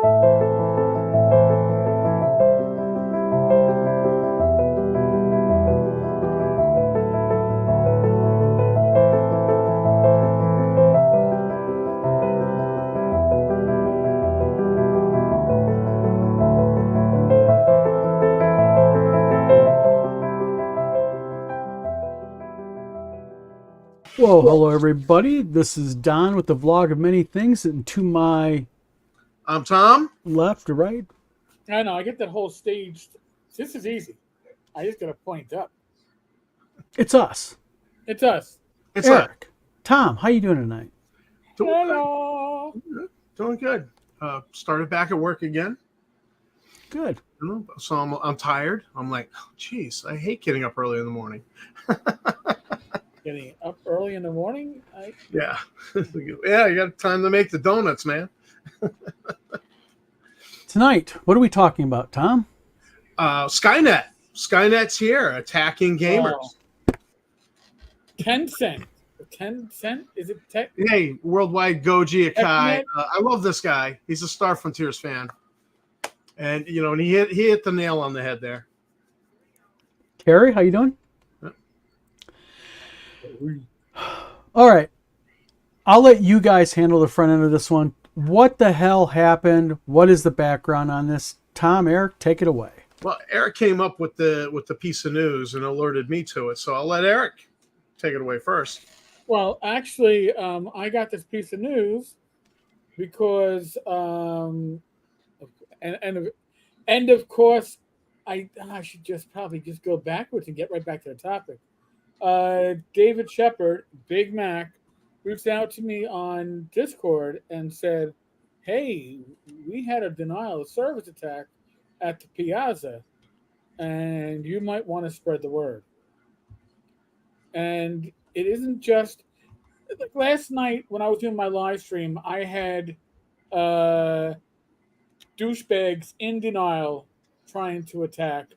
Well, hello everybody. This is Don with the vlog of many things, and to my I'm Tom. left or right, I know. I get that whole stage. This is easy. I just got to point up. it's us, It's us. It's Eric. Tom, how you doing tonight? Hello. Doing good. Started back at work again. Good. So I'm tired. I'm like, oh, geez, I hate getting up early in the morning. Getting up early in the morning. Yeah. Yeah, you got time to make the donuts, man. Tonight, what are we talking about, Tom? Skynet. Skynet's here, attacking gamers. 10 cent. 10 cent? Is it tech? Hey, worldwide Goji Akai. TechNet? I love this guy. He's a Star Frontiers fan. And, and he hit the nail on the head there. Carrie, how you doing? All right. I'll let you guys handle the front end of this one. What the hell happened? What is the background on this? Tom, Eric, take it away. Well, Eric came up with the piece of news and alerted me to it. So I'll let Eric take it away first. Well, actually, I got this piece of news because, and of course, I should probably go backwards and get right back to the topic. David Shepard, Big Mac, reached out to me on Discord and said, hey, we had a denial of service attack at the Piazza, and you might want to spread the word. And it isn't just like last night when I was doing my live stream, I had douchebags in denial trying to attack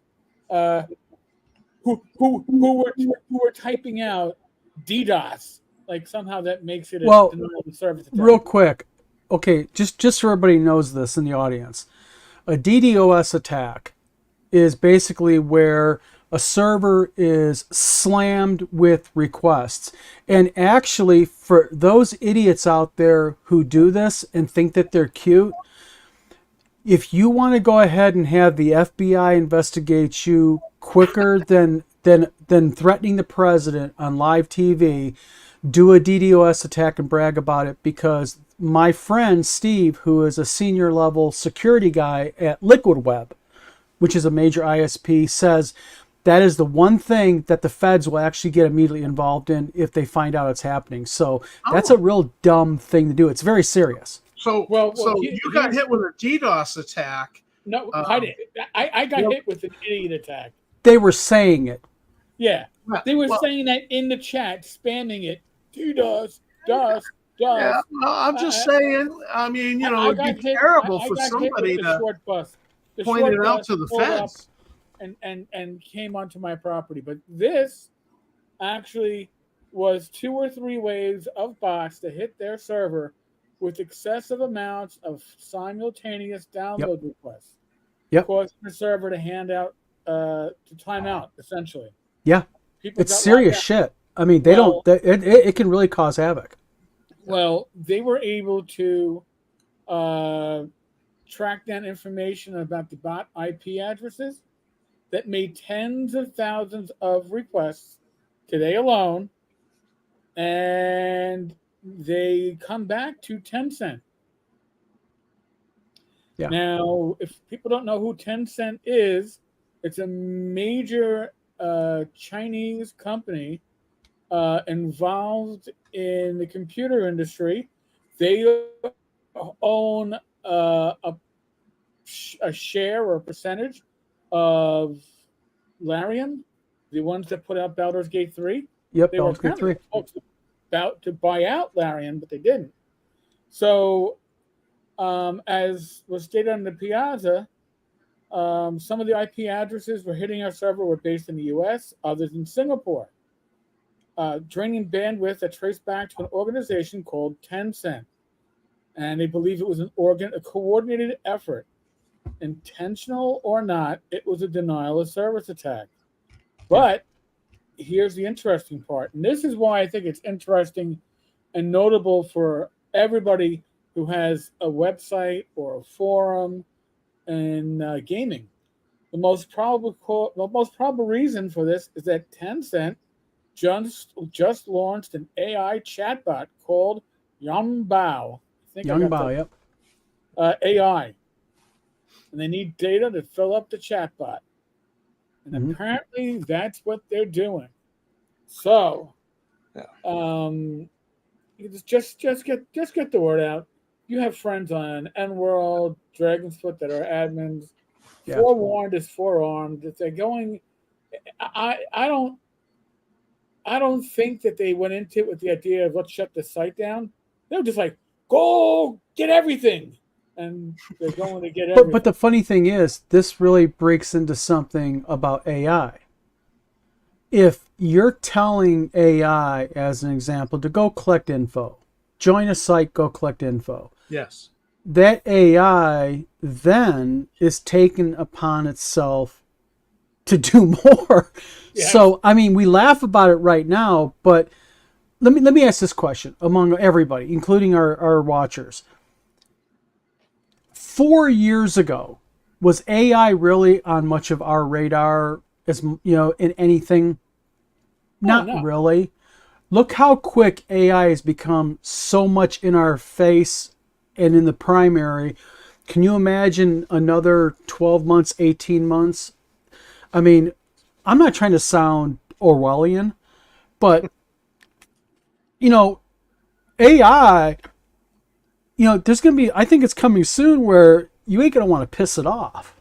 who were typing out DDoS. Like somehow that makes it a denial of service attack. Real quick. Okay, just so everybody knows this in the audience. A DDoS attack is basically where a server is slammed with requests. And actually, for those idiots out there who do this and think that they're cute, if you want to go ahead and have the FBI investigate you quicker than threatening the president on live TV, do a DDoS attack and brag about it, because my friend Steve, who is a senior level security guy at Liquid Web, which is a major ISP, says that is the one thing that the feds will actually get immediately involved in if they find out it's happening. So that's a real dumb thing to do. It's very serious. So you got hit with a DDoS attack. No, I didn't. I got hit with an idiot attack. They were saying it. Yeah. They were saying that in the chat, spamming it. DDoS, DOS. Yeah, well, I'm just saying, I mean, it'd be terrible for somebody to point it out to the feds. And came onto my property. But this actually was 2 or 3 waves of bots to hit their server with excessive amounts of simultaneous download requests. Yep. Causing the server to hand out to time out, essentially. Yeah. It's serious shit. I mean, it can really cause havoc. Well, they were able to track down information about the bot IP addresses that made tens of thousands of requests today alone, and they come back to Tencent. Yeah. Now, if people don't know who Tencent is, it's a major Chinese company involved in the computer industry. They own a share or a percentage of Larian, the ones that put out Baldur's Gate 3. Yep, they were Baldur's Gate 3. About to buy out Larian, but they didn't. So, as was stated on the Piazza, some of the IP addresses were hitting our server were based in the U.S., others in Singapore, draining bandwidth that traced back to an organization called Tencent. and they believe it was a coordinated effort. Intentional or not, it was a denial of service attack. But here's the interesting part, and this is why I think it's interesting and notable for everybody who has a website or a forum in gaming. The most probable reason for this is that Tencent just launched an AI chatbot called Yanbao. Yanbao, yep. AI, and they need data to fill up the chatbot, and apparently that's what they're doing. So, just get the word out. You have friends on N-World, Dragon's Foot that are admins. Yeah. Forewarned is forearmed. If they're going, I don't think that they went into it with the idea of let's shut the site down. They were just like, go get everything, and they're going to get everything. But the funny thing is, this really breaks into something about AI. If you're telling AI, as an example, to go collect info, join a site, go collect info. Yes. That AI then is taken upon itself to do more. Yeah. So, I mean, we laugh about it right now, but let me ask this question among everybody, including our watchers. 4 years ago, was AI really on much of our radar as, in anything? Not really. Look how quick AI has become so much in our face and in the primary. Can you imagine another 12 months, 18 months? I mean, I'm not trying to sound Orwellian, but, AI, there's going to be, I think it's coming soon where you ain't going to want to piss it off.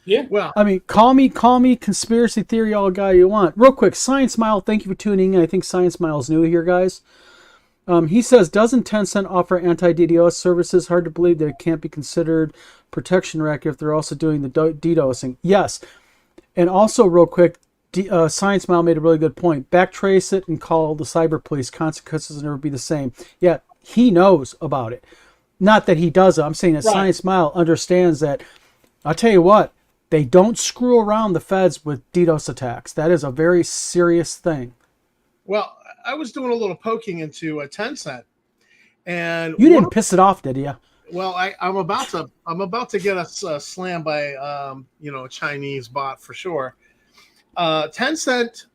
Yeah. Well, I mean, call me conspiracy theory all guy you want. Real quick, Science Smile, thank you for tuning in. I think Science Smile is new here, guys. He says, doesn't Tencent offer anti-DDoS services? Hard to believe that it can't be considered protection racket if they're also doing the DDoSing. Yes. And also, real quick, Science Smile made a really good point. Backtrace it and call the cyber police. Consequences will never be the same. Yeah, he knows about it. Not that he doesn't. I'm saying that right. Science Smile understands that. I'll tell you what, they don't screw around the feds with DDoS attacks. That is a very serious thing. Well, I was doing a little poking into Tencent, and you didn't piss it off, did you? Well, I'm about to get us slammed by a Chinese bot for sure. Tencent,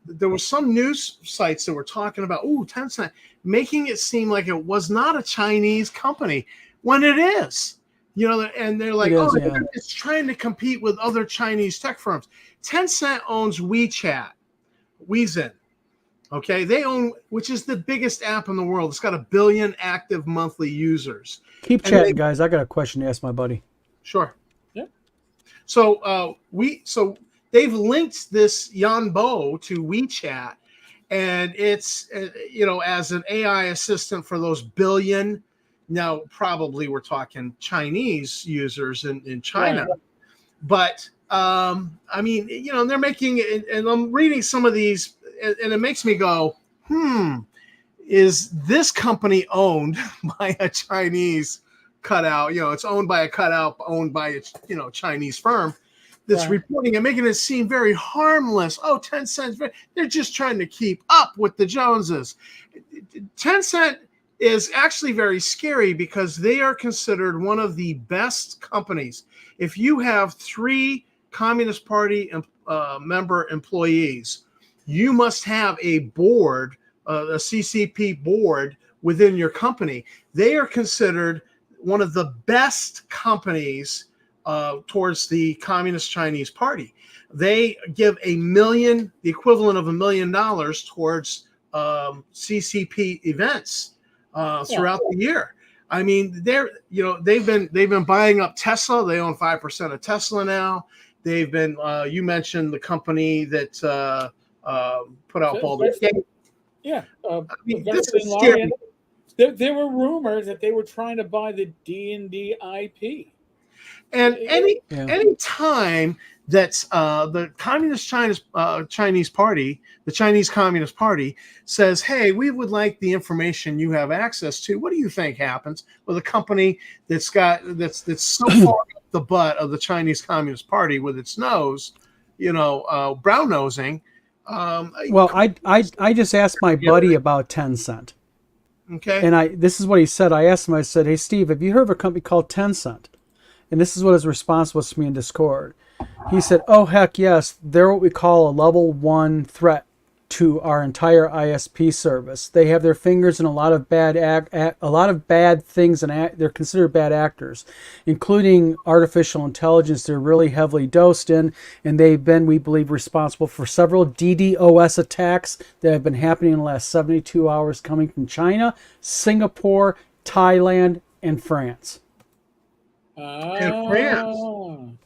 there were some news sites that were talking about Tencent making it seem like it was not a Chinese company when it is. And they're like, it's trying to compete with other Chinese tech firms. Tencent owns WeChat, Wezhen. Okay, they own, which is the biggest app in the world. It's got 1 billion active monthly users. Keep chatting, guys. I got a question to ask my buddy. Sure. Yeah. So they've linked this Yanbao to WeChat, and it's as an AI assistant for those 1 billion. Now, probably we're talking Chinese users in China, right. But I mean, they're making it, and I'm reading some of these. And it makes me go, is this company owned by a Chinese cutout? It's owned by a cutout, owned by a Chinese firm that's reporting and making it seem very harmless. 10 cents. They're just trying to keep up with the Joneses. Tencent is actually very scary because they are considered one of the best companies. If you have 3 Communist Party member employees, you must have a board, a CCP board within your company. They are considered one of the best companies towards the Communist Chinese Party. They give the equivalent of $1 million towards CCP events throughout the year. I mean, they've been buying up Tesla. They own 5% of Tesla now. They've been. You mentioned the company that. Put out all the this is scary. There were rumors that they were trying to buy the D&D IP. And Yeah. any time that's the Chinese Party, the Chinese Communist Party says, "Hey, we would like the information you have access to." What do you think happens with a company that's so far up the butt of the Chinese Communist Party with its nose, brown nosing? Well, I just asked my buddy about Tencent, Okay. and this is what he said. I asked him. I said, "Hey, Steve, have you heard of a company called Tencent?" And this is what his response was to me in Discord. He said, "Oh heck yes, they're what we call a level 1 threat to our entire ISP service. They have their fingers in a lot of bad things, and they're considered bad actors, including artificial intelligence. They're really heavily dosed in, and they've been, we believe, responsible for several DDoS attacks that have been happening in the last 72 hours, coming from China, Singapore, Thailand, and France." In France.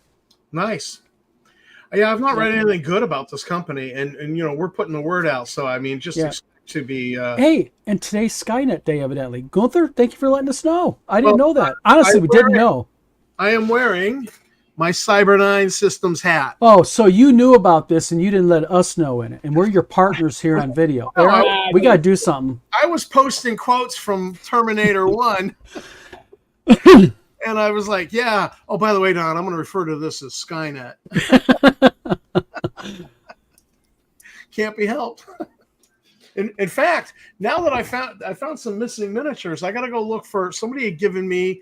Nice. Yeah, I've not read anything good about this company, and we're putting the word out. So I mean, just expect to be. Hey, and today's Skynet Day, evidently. Gunther, thank you for letting us know. I didn't know that. Honestly, we didn't know. I am wearing my Cyber9 Systems hat. Oh, so you knew about this and you didn't let us know in it, and we're your partners here on video. Eric, we got to do something. I was posting quotes from Terminator 1. And I was like, yeah. Oh, by the way, Don, I'm going to refer to this as Skynet. Can't be helped. In fact, now that I found some missing miniatures, I got to go look for. Somebody had given me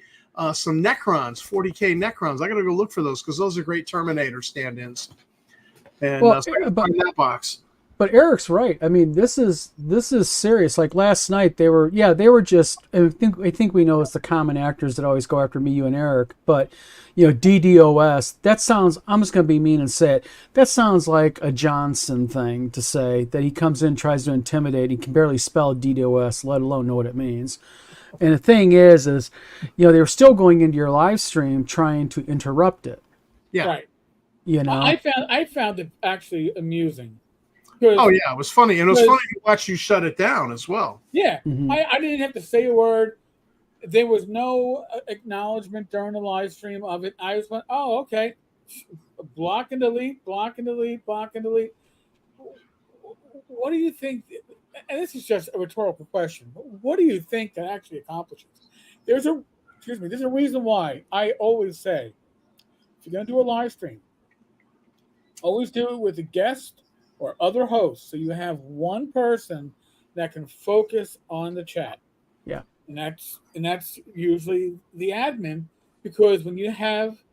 some Necrons, 40K Necrons. I got to go look for those because those are great Terminator stand-ins. And so I got to find that box. But Eric's right. I mean, this is serious. Like last night, they were just. I think we know it's the common actors that always go after me, you, and Eric. But DDoS. That sounds. I'm just going to be mean and say it. That sounds like a Johnson thing to say, that he comes in, tries to intimidate. He can barely spell DDoS, let alone know what it means. And the thing is they were still going into your live stream trying to interrupt it. Yeah. Right. I found it actually amusing. Oh yeah, it was funny, and it was funny to watch you shut it down as well. Yeah, I didn't have to say a word. There was no acknowledgement during the live stream of it. I just went, "Oh, okay." Block and delete, block and delete, block and delete. What do you think? And this is just a rhetorical question. What do you think that actually accomplishes? There's a reason why I always say, if you're going to do a live stream, always do it with a guest or other hosts, so you have one person that can focus on the chat. Yeah, and that's usually the admin, because when you have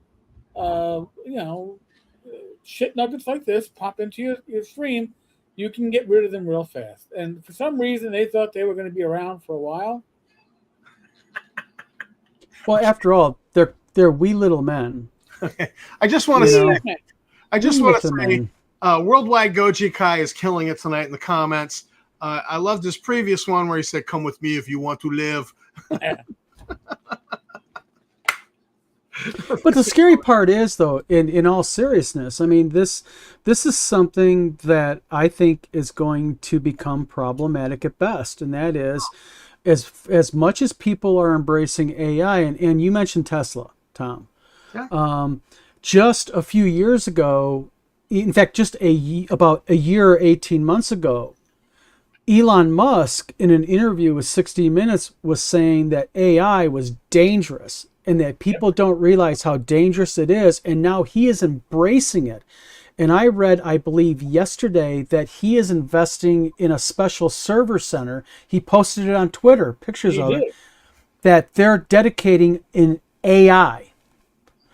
shit nuggets like this pop into your stream, you can get rid of them real fast. And for some reason, they thought they were going to be around for a while. Well, after all, they're wee little men. I just want to say, Worldwide Goji Kai is killing it tonight in the comments. I loved his previous one where he said, "Come with me if you want to live." But the scary part is, though, in all seriousness, I mean, this is something that I think is going to become problematic at best, and that is, as much as people are embracing AI, and you mentioned Tesla, Tom. Yeah. Just a few years ago, in fact, about a year or 18 months ago, Elon Musk, in an interview with 60 Minutes, was saying that AI was dangerous and that people don't realize how dangerous it is. And now he is embracing it. And I read, I believe yesterday, that he is investing in a special server center. He posted it on Twitter, pictures of it, that they're dedicating in AI.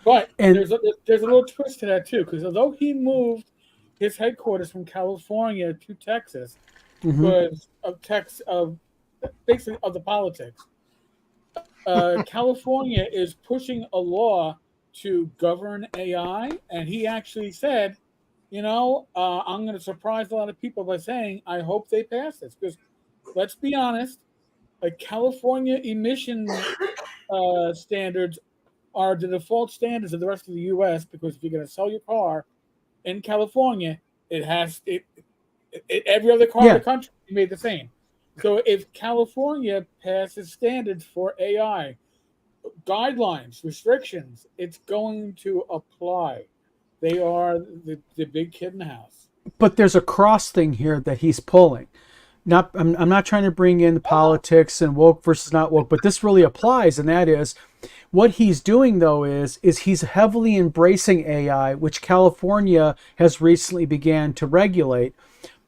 But there's a little twist to that too, because although he moved his headquarters from California to Texas because of basically of the politics, California is pushing a law to govern AI, and he actually said, I'm going to surprise a lot of people by saying I hope they pass this, because let's be honest, California emission standards are the default standards of the rest of the U.S. because if you're going to sell your car in California, every other car in the country is made the same. So if California passes standards for AI, guidelines, restrictions, it's going to apply. They are the big kid in the house. But there's a cross thing here that he's pulling. I'm not trying to bring in the politics and woke versus not woke, but this really applies, and that is what he's doing though is he's heavily embracing AI, which California has recently began to regulate.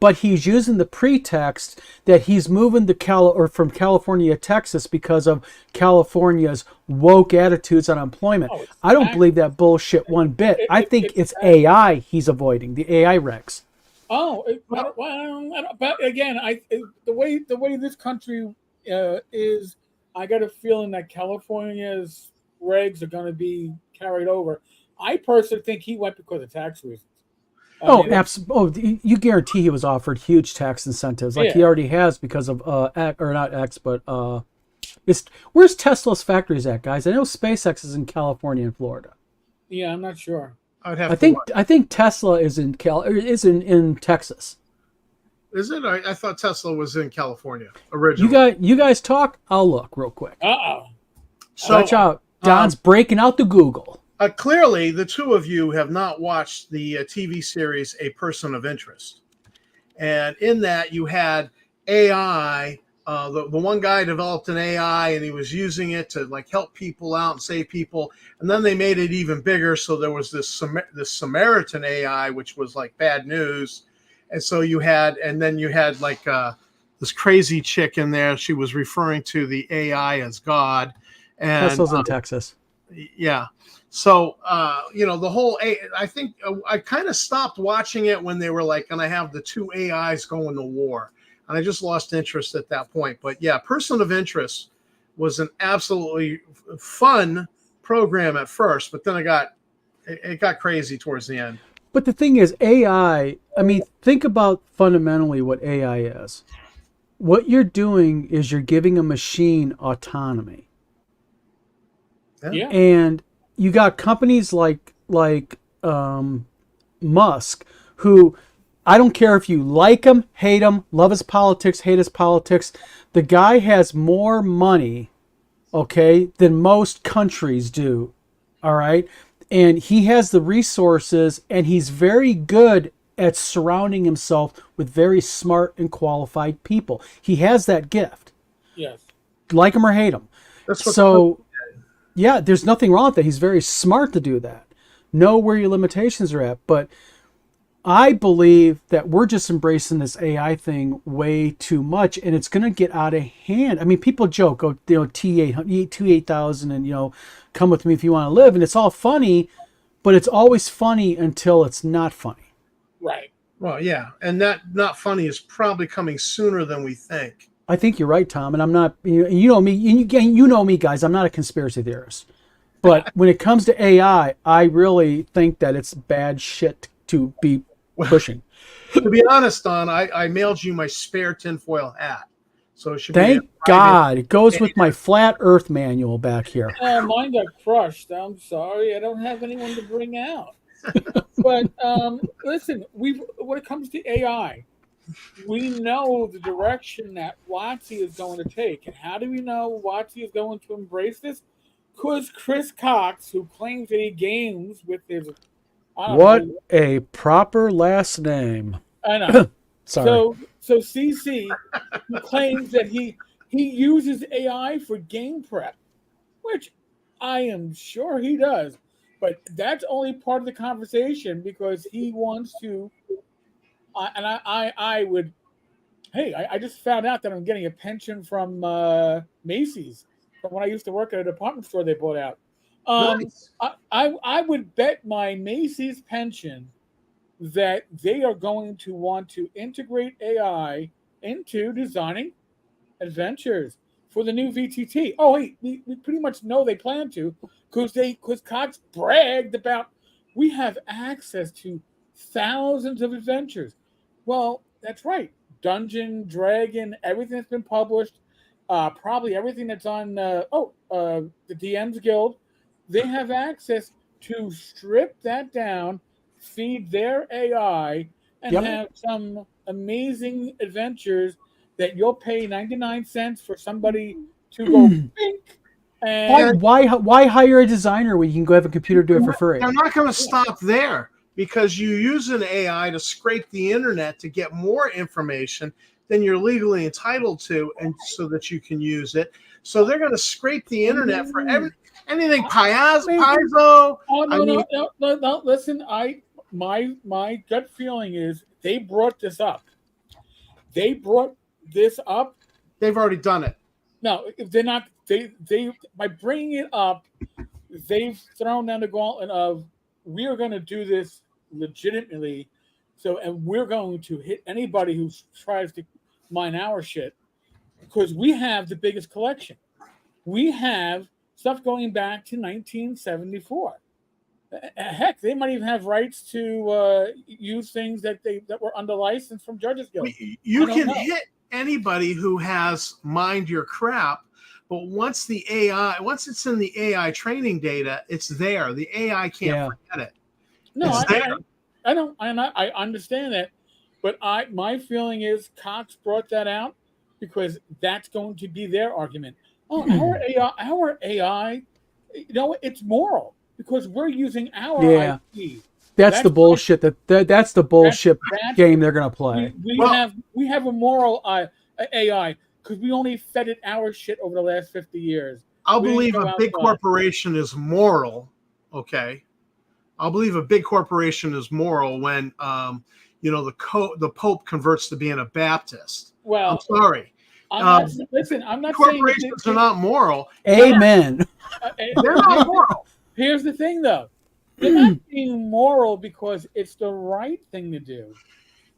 But he's using the pretext that he's moving from California to Texas because of California's woke attitudes on employment. Oh, I don't believe that bullshit one bit. I think it's AI he's avoiding, the AI regs. Oh, but again, the way this country is, I got a feeling that California's regs are going to be carried over. I personally think he went because of tax reasons. Absolutely. You guarantee he was offered huge tax incentives, like he already has because of or not X, but where's Tesla's factories at, guys? I know SpaceX is in California and Florida. Yeah, I'm not sure. I think Tesla is in in Texas. Is it? I thought Tesla was in California originally. You guys talk. I'll look real quick. So, watch out. Don's breaking out the Google. Clearly, the two of you have not watched the TV series A Person of Interest. And in that, you had AI. The one guy developed an AI, and he was using it to like help people out and save people. And then they made it even bigger. So there was this Samaritan AI, which was like bad news. And so you had like this crazy chick in there. She was referring to the AI as God. And Tesla's in Texas. Yeah. So, the whole, I think I kind of stopped watching it when they were like going to have the two AIs going to war. And I just lost interest at that point. But yeah, Person of Interest was an absolutely fun program at first, but then it got crazy towards the end. But the thing is, AI, I mean, think about fundamentally what AI is. What you're doing is you're giving a machine autonomy. Yeah. And you got companies like Musk, who I don't care if you like him, hate him, love his politics, hate his politics. The guy has more money, okay, than most countries do. All right. And he has the resources, and he's very good at surrounding himself with very smart and qualified people. He has that gift. Yes. Like him or hate him. Yeah, there's nothing wrong with that. He's very smart to do that. Know where your limitations are at. But I believe that we're just embracing this AI thing way too much, and it's going to get out of hand. I mean, people joke, T8000 and, come with me if you want to live. And it's all funny, but it's always funny until it's not funny. Right. Well, yeah. And that not funny is probably coming sooner than we think. I think you're right, Tom, and I'm not. You know me. You know me, guys. I'm not a conspiracy theorist, but when it comes to AI, I really think that it's bad shit to be pushing. To be honest, Don, I mailed you my spare tinfoil hat, so it should. Thank God, it goes with my flat Earth manual back here. Mine got crushed. I'm sorry, I don't have anyone to bring out. But listen, when it comes to AI. We know the direction that WotC is going to take. And how do we know WotC is going to embrace this? Because Chris Cox, who claims that he games with his... a proper last name. I know. Sorry. So CC, who claims that he uses AI for game prep, which I am sure he does. But that's only part of the conversation because he wants to... I would, hey, I just found out that I'm getting a pension from Macy's from when I used to work at a department store they bought out. Nice. I would bet my Macy's pension that they are going to want to integrate AI into designing adventures for the new VTT. Oh, wait, we pretty much know they plan to because Cox bragged about we have access to thousands of adventures. Well, that's right. Dungeon, Dragon, everything that's been published, probably everything that's on the DM's Guild, they have access to strip that down, feed their AI, and have some amazing adventures that you'll pay 99 cents for somebody to go think And Why hire a designer when you can go have a computer do it for free? They're not going to stop there because you use an AI to scrape the internet to get more information than you're legally entitled to, and so that you can use it. So they're going to scrape the internet for anything Paizo. Oh I no, mean, no! Listen, my gut feeling is they brought this up. They brought this up. they've already done it. No, they're not. They by bringing it up, they've thrown down the gauntlet of we are going to do this legitimately. So, and we're going to hit anybody who tries to mine our shit because we have the biggest collection. We have stuff going back to 1974. Heck, they might even have rights to use things that were under license from Judges Guild. You can hit anybody who has mined your crap, but once it's in the AI training data, it's there. The AI can't forget it. No, it's there. I understand that, but my feeling is Cox brought that out because that's going to be their argument. Oh, our AI, it's moral because we're using our IP. That's the bullshit. That's the bullshit game they're gonna play. We have a moral AI because we only fed it our shit over the last 50 years. I'll believe a big corporation is moral. Okay, I'll believe a big corporation is moral when the Pope converts to being a Baptist. Well, I'm sorry. I'm not corporations saying are not moral. Amen. They're not moral. Here's the thing, though. They're not being moral because it's the right thing to do.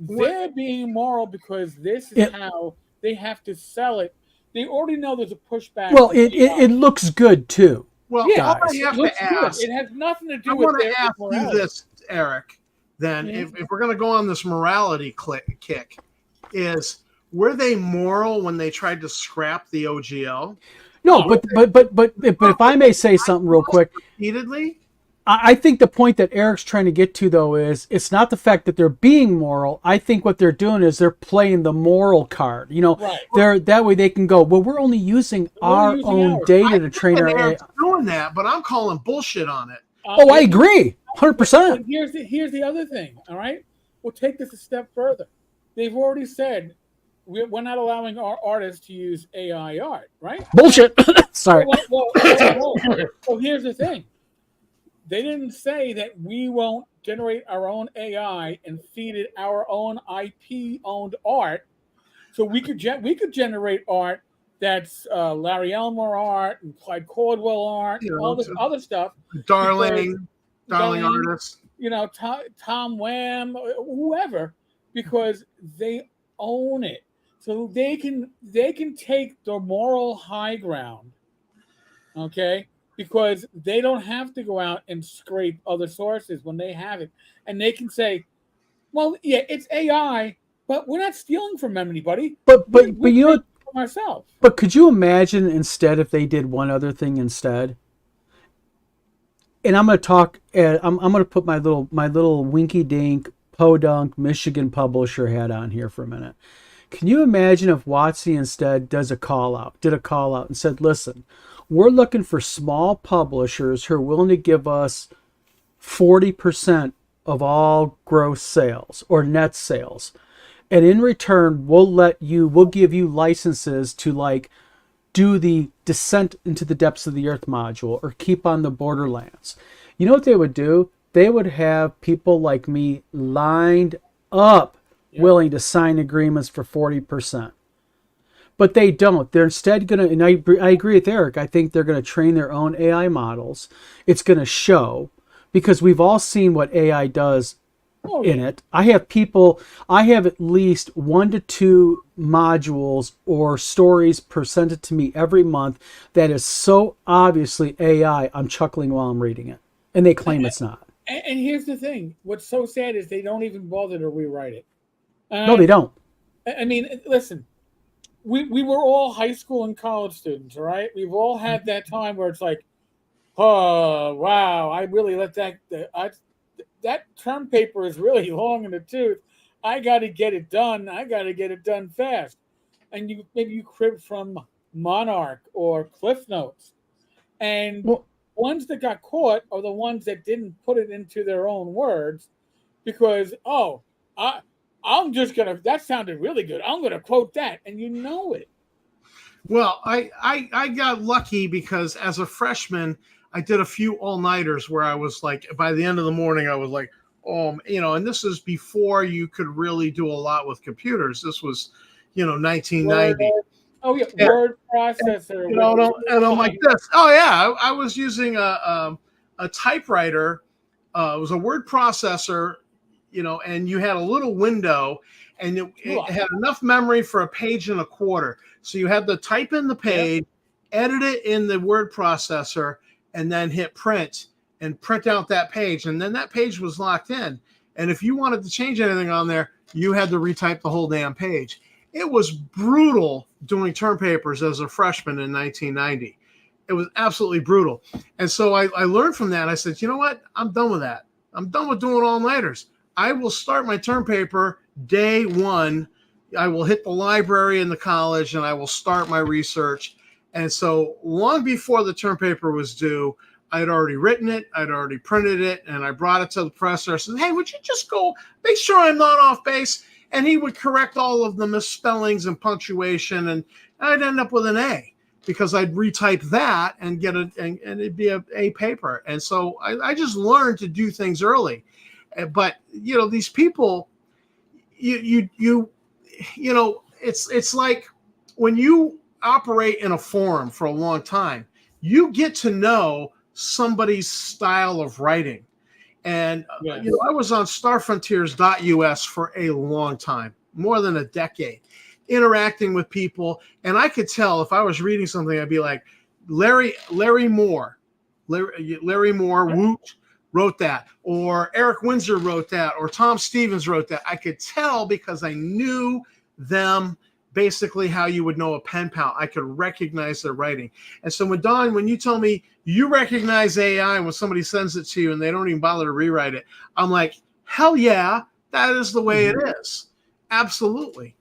They're being moral because this is how they have to sell it. They already know there's a pushback. Well, it looks good too. Well, guys, I have to ask. It has nothing to do I with. want to ask you this, Eric. Then, if we're going to go on this morality kick, were they moral when they tried to scrap the OGL? No, but if I may say something real quick, repeatedly. I think the point that Eric's trying to get to, though, is it's not the fact that they're being moral. I think what they're doing is they're playing the moral card. They're that way they can go, well, we're only using our own data to train our AI. Doing that, but I'm calling bullshit on it. I agree, 100%. Here's the other thing. All right, we'll take this a step further. They've already said we're not allowing our artists to use AI art, right? Bullshit. Sorry. Well, here's the thing. They didn't say that we won't generate our own AI and feed it our own IP-owned art. So we could generate art that's Larry Elmore art and Clyde Caldwell art and all this other stuff. Darling artists. Tom Wham, whoever, because they own it. So they can take the moral high ground, okay? Because they don't have to go out and scrape other sources when they have it. And they can say, well, yeah, it's AI, but we're not stealing from anybody. But you know, from ourselves. But could you imagine instead if they did one other thing instead? And I'm going to talk. I'm going to put my little winky dink podunk Michigan publisher hat on here for a minute. Can you imagine if WotC instead did a call out and said, listen, we're looking for small publishers who are willing to give us 40% of all gross sales or net sales. And in return, we'll give you licenses to do the Descent into the Depths of the Earth module or Keep on the Borderlands. You know what they would do? They would have people like me lined up willing to sign agreements for 40%. But they don't. They're instead going to, and I agree with Eric, I think they're going to train their own AI models. It's going to show, because we've all seen what AI does in it. I have at least 1 to 2 modules or stories presented to me every month that is so obviously AI, I'm chuckling while I'm reading it. And they claim it's not. And here's the thing. What's so sad is they don't even bother to rewrite it. No, they don't. I mean, listen. We were all high school and college students, all right? We've all had that time where it's like, oh, wow, I really let that term paper is really long in the tooth. I got to get it done. I got to get it done fast. And maybe you crib from Monarch or Cliff Notes. And Well, ones that got caught are the ones that didn't put it into their own words because, I'm just going to, that sounded really good. I'm going to quote that. And you know it. Well, I got lucky because as a freshman, I did a few all-nighters where I was like, by the end of the morning, I was like, and this is before you could really do a lot with computers. This was, 1990. Oh, yeah. Yeah. Word processor. And I'm like this. Oh yeah, I was using a typewriter. It was a word processor, and you had a little window, and it had enough memory for a page and a quarter. So you had to type in the page, edit it in the word processor, and then hit print and print out that page. And then that page was locked in. And if you wanted to change anything on there, you had to retype the whole damn page. It was brutal doing term papers as a freshman in 1990. It was absolutely brutal. And so I learned from that. I said, you know what? I'm done with that. I'm done with doing all-nighters. I will start my term paper day one. I will hit the library in the college and I will start my research. And so long before the term paper was due, I had already written it, I'd already printed it, and I brought it to the professor. I said, hey, would you just go make sure I'm not off base? And he would correct all of the misspellings and punctuation, and I'd end up with an A because I'd retype that and get it, and it'd be a paper. And so I just learned to do things early. But these people, it's like when you operate in a forum for a long time, you get to know somebody's style of writing. And I was on starfrontiers.us for a long time, more than a decade, interacting with people. And I could tell if I was reading something, I'd be like, Larry Moore, Woot wrote that, or Eric Windsor wrote that, or Tom Stevens wrote that. I could tell because I knew them, basically how you would know a pen pal. I could recognize their writing. And so when you tell me you recognize AI when somebody sends it to you and they don't even bother to rewrite it, I'm like, hell yeah, that is the way it is. Absolutely.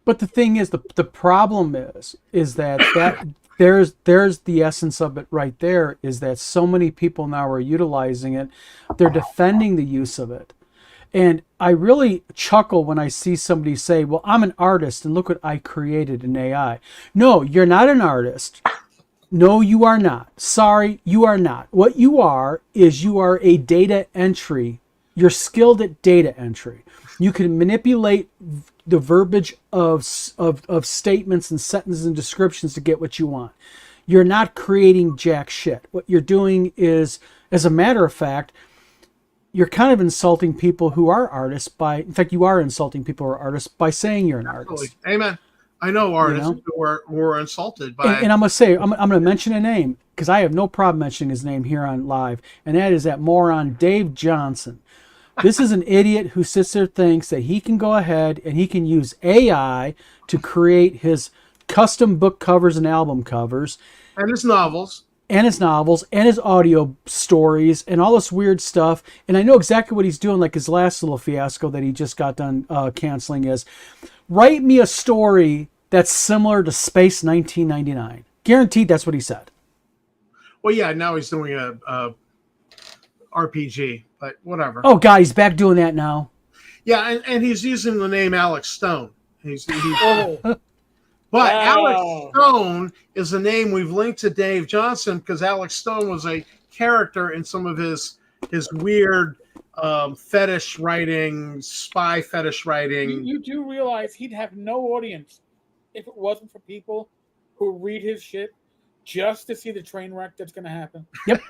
but the thing is, the problem is that there's the essence of it right there, is that so many people now are utilizing it. They're defending the use of it. And I really chuckle when I see somebody say, well, I'm an artist and look what I created in AI. No, you're not an artist. No, you are not. Sorry, you are not. What you are is you are a data entry. You're skilled at data entry. You can manipulate the verbiage of statements and sentences and descriptions to get what you want. You're not creating jack shit. What you're doing is, as a matter of fact, you're kind of insulting people who are artists in fact, you are insulting people who are artists by saying you're an artist. Amen. I know artists who were insulted by. And I'm going to say, I'm going to mention a name because I have no problem mentioning his name here on live. And that is that moron, Dave Johnson. This is an idiot who sits there, thinks that he can go ahead and he can use AI to create his custom book covers and album covers. And his novels. And his novels and his audio stories and all this weird stuff. And I know exactly what he's doing, like his last little fiasco that he just got done canceling is, write me a story that's similar to Space 1999. Guaranteed that's what he said. Well, yeah, now he's doing a RPG, but whatever. Oh, God, he's back doing that now. Yeah, and he's using the name Alex Stone. But Alex Stone is a name we've linked to Dave Johnson because Alex Stone was a character in some of his weird fetish writing, spy fetish writing. You do realize he'd have no audience if it wasn't for people who read his shit just to see the train wreck that's going to happen. Yep.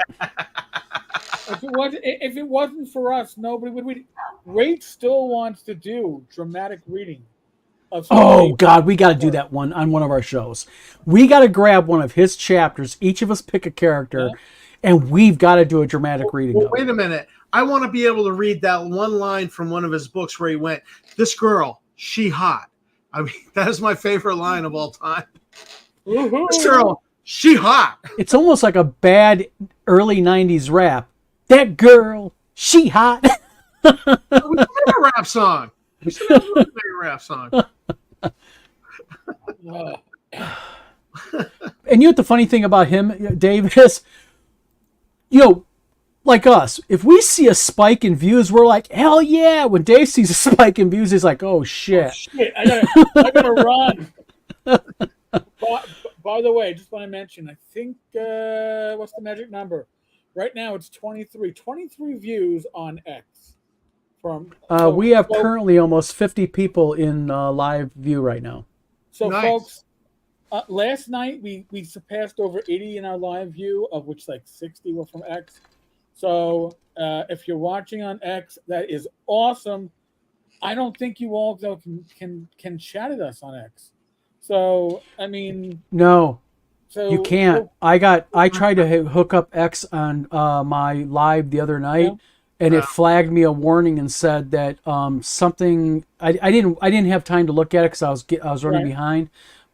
If it wasn't for us, nobody would read it. Rate still wants to do dramatic reading. Oh God, we got to do that one on one of our shows. We got to grab one of his chapters. Each of us pick a character, and we've got to do a dramatic reading. Well, wait a minute. I want to be able to read that one line from one of his books where he went, "This girl, she hot." I mean, that is my favorite line of all time. This girl, she hot. It's almost like a bad early '90s rap. That girl, she hot. We should have a rap song. We should have a rap song. And you know what the funny thing about him, Dave, is, like us, if we see a spike in views, we're like, hell yeah. When Dave sees a spike in views, he's like, oh shit. Shit, I gotta run. By the way, just want to mention, I think, what's the magic number? Right now it's 23 views on X. We have currently almost 50 people in live view right now. So Nice. folks, last night we surpassed over 80 in our live view, of which like 60 were from X. So if you're watching on X, that is awesome. I don't think you all though can chat at us on X. So I mean, No, so you can't. so- I tried to hook up X on my live the other night, and it flagged me a warning and said that something. I didn't have time to look at it because I was running Right. behind.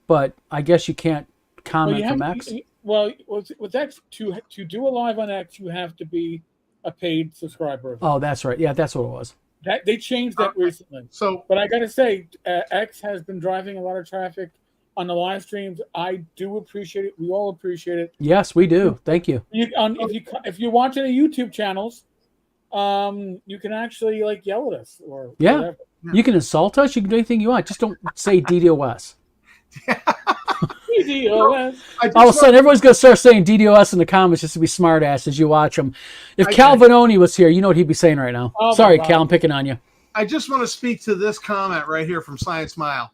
But I guess you can't comment you from have, X. with X to do a live on X, you have to be a paid subscriber. Oh, that's right. Yeah, that's what it was. That they changed that recently. So But I gotta say, X has been driving a lot of traffic on the live streams. I do appreciate it. We all appreciate it. Yes, we do. Thank you. If you're watching the YouTube channels, you can actually like yell at us or Yeah. whatever. You can insult us. You can do anything you want. Just don't say DDoS. DDoS. I just All of a want- sudden, everyone's going to start saying DDoS in the comments just to be smart ass as you watch them. If Okay. Cal Vanoni was here, you know what he'd be saying right now. Oh, my Sorry, God. Cal, I'm picking on you. I just want to speak to this comment right here from Science Smile.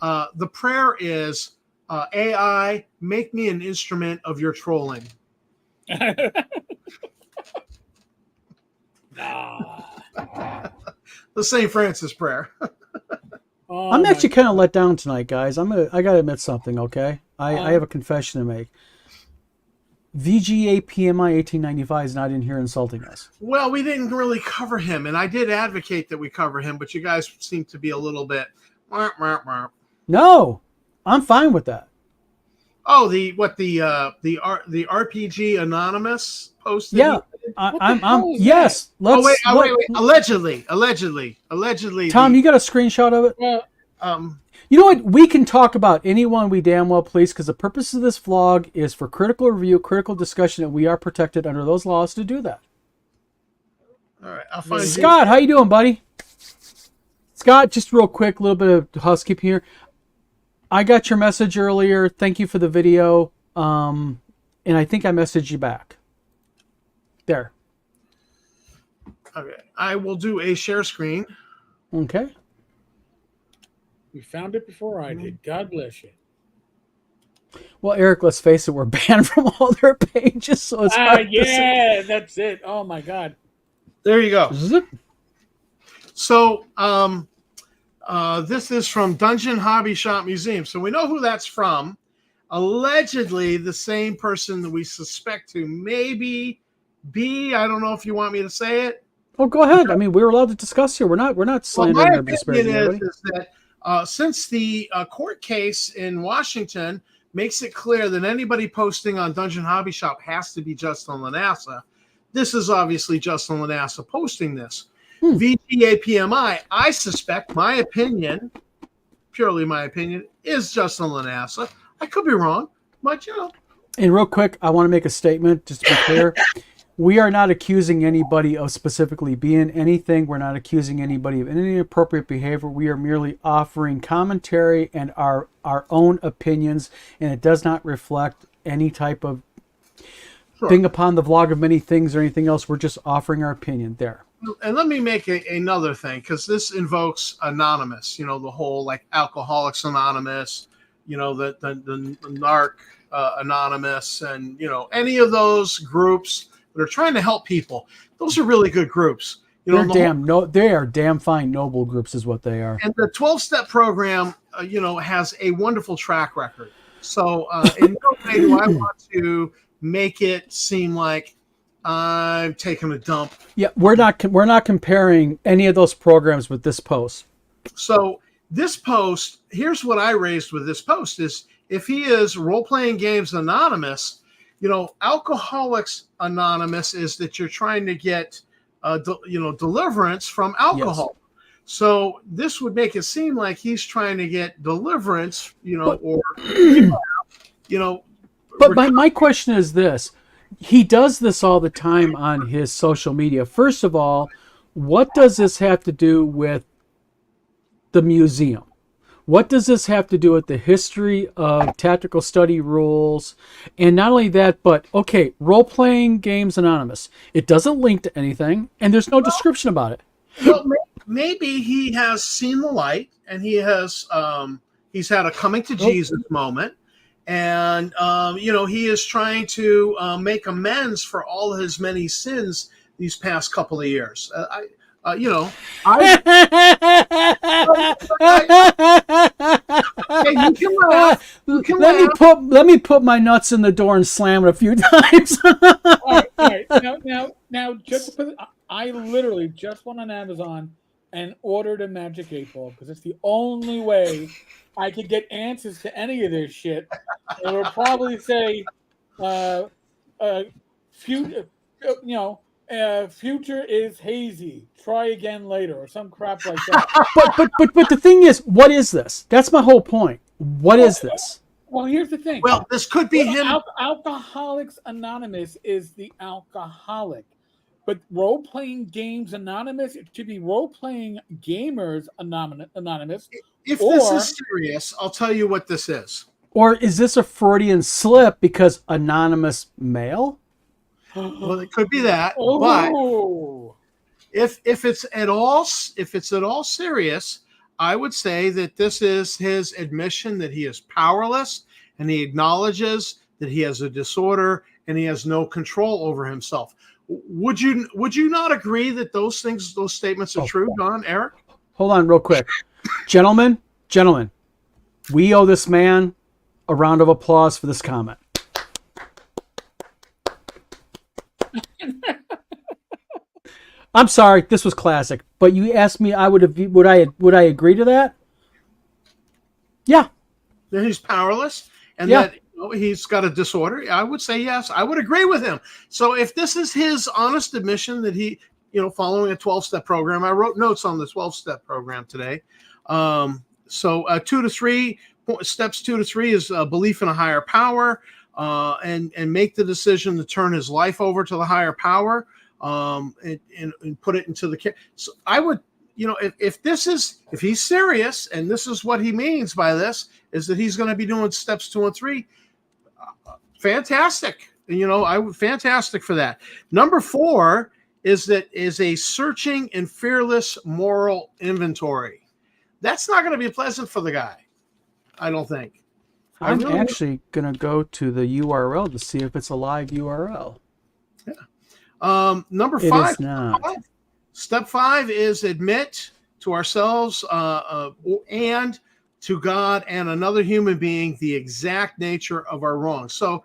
The prayer is AI, make me an instrument of your trolling. Nah. The St. Francis prayer. Oh, I'm my actually kind of let down tonight, guys. I got to admit something, okay? I have a confession to make. VGA PMI 1895 is not in here insulting us. Well, we didn't really cover him, and I did advocate that we cover him, but you guys seem to be a little bit. No, I'm fine with that. Oh, the RPG Anonymous posted. Yeah, What the I'm hell is yes. Oh Let's. wait. Allegedly. Tom, you got a screenshot of it? Well, You know what? We can talk about anyone we damn well please, because the purpose of this vlog is for critical review, critical discussion, and we are protected under those laws to do that. All right, I'll find Scott, how you doing, buddy? Scott, just real quick, a little bit of housekeeping here. I got your message earlier. Thank you for the video. And I think I messaged you back. There. Okay, I will do a share screen. Okay. you found it before I did. God bless you. Well, Eric, let's face it, we're banned from all their pages, so it's hard to say. Yeah, that's it. Oh my God. There you go. Zip. So, this is from Dungeon Hobby Shop Museum. So we know who that's from. Allegedly, the same person that we suspect to maybe be. I don't know if you want me to say it. Oh, go ahead. I mean, we're allowed to discuss here. We're not Well, slandering my or disparaging opinion anybody. is that since the court case in Washington makes it clear that anybody posting on Dungeon Hobby Shop has to be Justin Lanassa, this is obviously Justin Lanassa posting this. VGA PMI, I suspect, my opinion, purely my opinion, is Justin Lanassa. I could be wrong, but you know. And real quick, I want to make a statement, just to be clear. We are not accusing anybody of specifically being anything. We're not accusing anybody of any inappropriate behavior. We are merely offering commentary and our own opinions, and it does not reflect any type of thing upon the vlog of many things or anything else. We're just offering our opinion there. And let me make another thing, because this invokes anonymous, you know, the whole like Alcoholics Anonymous, you know, the narc Anonymous, and, you know, any of those groups that are trying to help people. Those are really good groups. You know, they are damn fine noble groups is what they are. And the 12-step program, you know, has a wonderful track record. So in no way do I want to make it seem like I'm taking a dump. Yeah, we're not comparing any of those programs with this post. So this post, here's what I raised with this post is if he is role-playing games anonymous, you know, Alcoholics Anonymous is that you're trying to get, deliverance from alcohol. Yes. So this would make it seem like he's trying to get deliverance, you know, you know, But my question is this. He does this all the time on his social media. First of all, what does this have to do with the museum? What does this have to do with the history of tactical study rules? And not only that, but okay, role-playing games anonymous. It doesn't link to anything, and there's no description about it. well, maybe he has seen the light, and he's had a coming to Jesus moment, and you know, he is trying to make amends for all his many sins these past couple of years. You know, hey, you can laugh. You can laugh. Let me put my nuts in the door and slam it a few times. All right. Now, just because I literally just went on Amazon and ordered a Magic 8 Ball because it's the only way I could get answers to any of this shit. It will probably say, future, future is hazy. Try again later, or some crap like that. but the thing is, what is this? That's my whole point. What is this? Well, here's the thing. Well, this could be him. Alcoholics Anonymous is the alcoholic. But Role-Playing Games Anonymous, it should be Role-Playing Gamers Anonymous. If this is serious, I'll tell you what this is. Or is this a Freudian slip because anonymous male? Well, it could be that. Oh. But if it's at all serious, I would say that this is his admission that he is powerless, and he acknowledges that he has a disorder and he has no control over himself. Would you not agree that those statements are true, Don, Eric? Hold on real quick. Gentlemen, we owe this man a round of applause for this comment. I'm sorry, this was classic. But you asked me, would I agree to that? Yeah. That he's powerless and Yeah. that he's got a disorder. I would say yes. I would agree with him. So if this is his honest admission that he, following a 12-step program, I wrote notes on the 12-step program today. So 2 to 3 steps, 2 to 3 is belief in a higher power, and make the decision to turn his life over to the higher power, and put it into the. So I would, if he's serious and this is what he means by this is that he's going to be doing steps 2 and 3. Fantastic. Fantastic for that. Number 4 is a searching and fearless moral inventory. That's not going to be pleasant for the guy, I don't think. I'm actually going to go to the URL to see if it's a live URL. Yeah. Number 5. It is not. Step 5 is admit to ourselves and to God and another human being the exact nature of our wrongs. So,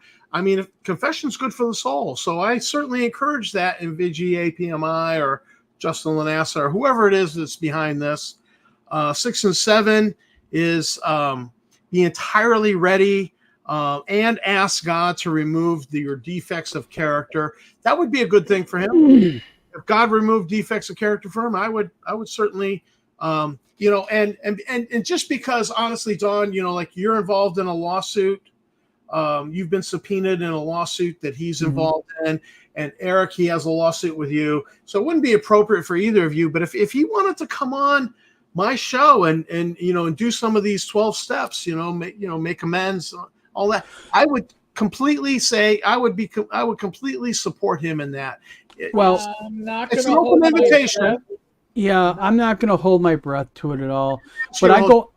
confession's good for the soul. So I certainly encourage that in VGA PMI or Justin Lanassa or whoever it is that's behind this. 6 and 7 is be entirely ready and ask God to remove your defects of character. That would be a good thing for him. If God removed defects of character for him, I would certainly, and just because honestly, Don, like you're involved in a lawsuit, you've been subpoenaed in a lawsuit that he's involved in, and Eric, he has a lawsuit with you. So it wouldn't be appropriate for either of you. But if he wanted to come on my show and do some of these 12 steps, make amends, all that, I would completely say I would completely support him in that. Well, it's an open invitation. Yeah, I'm not going to hold my breath to it at all. But I go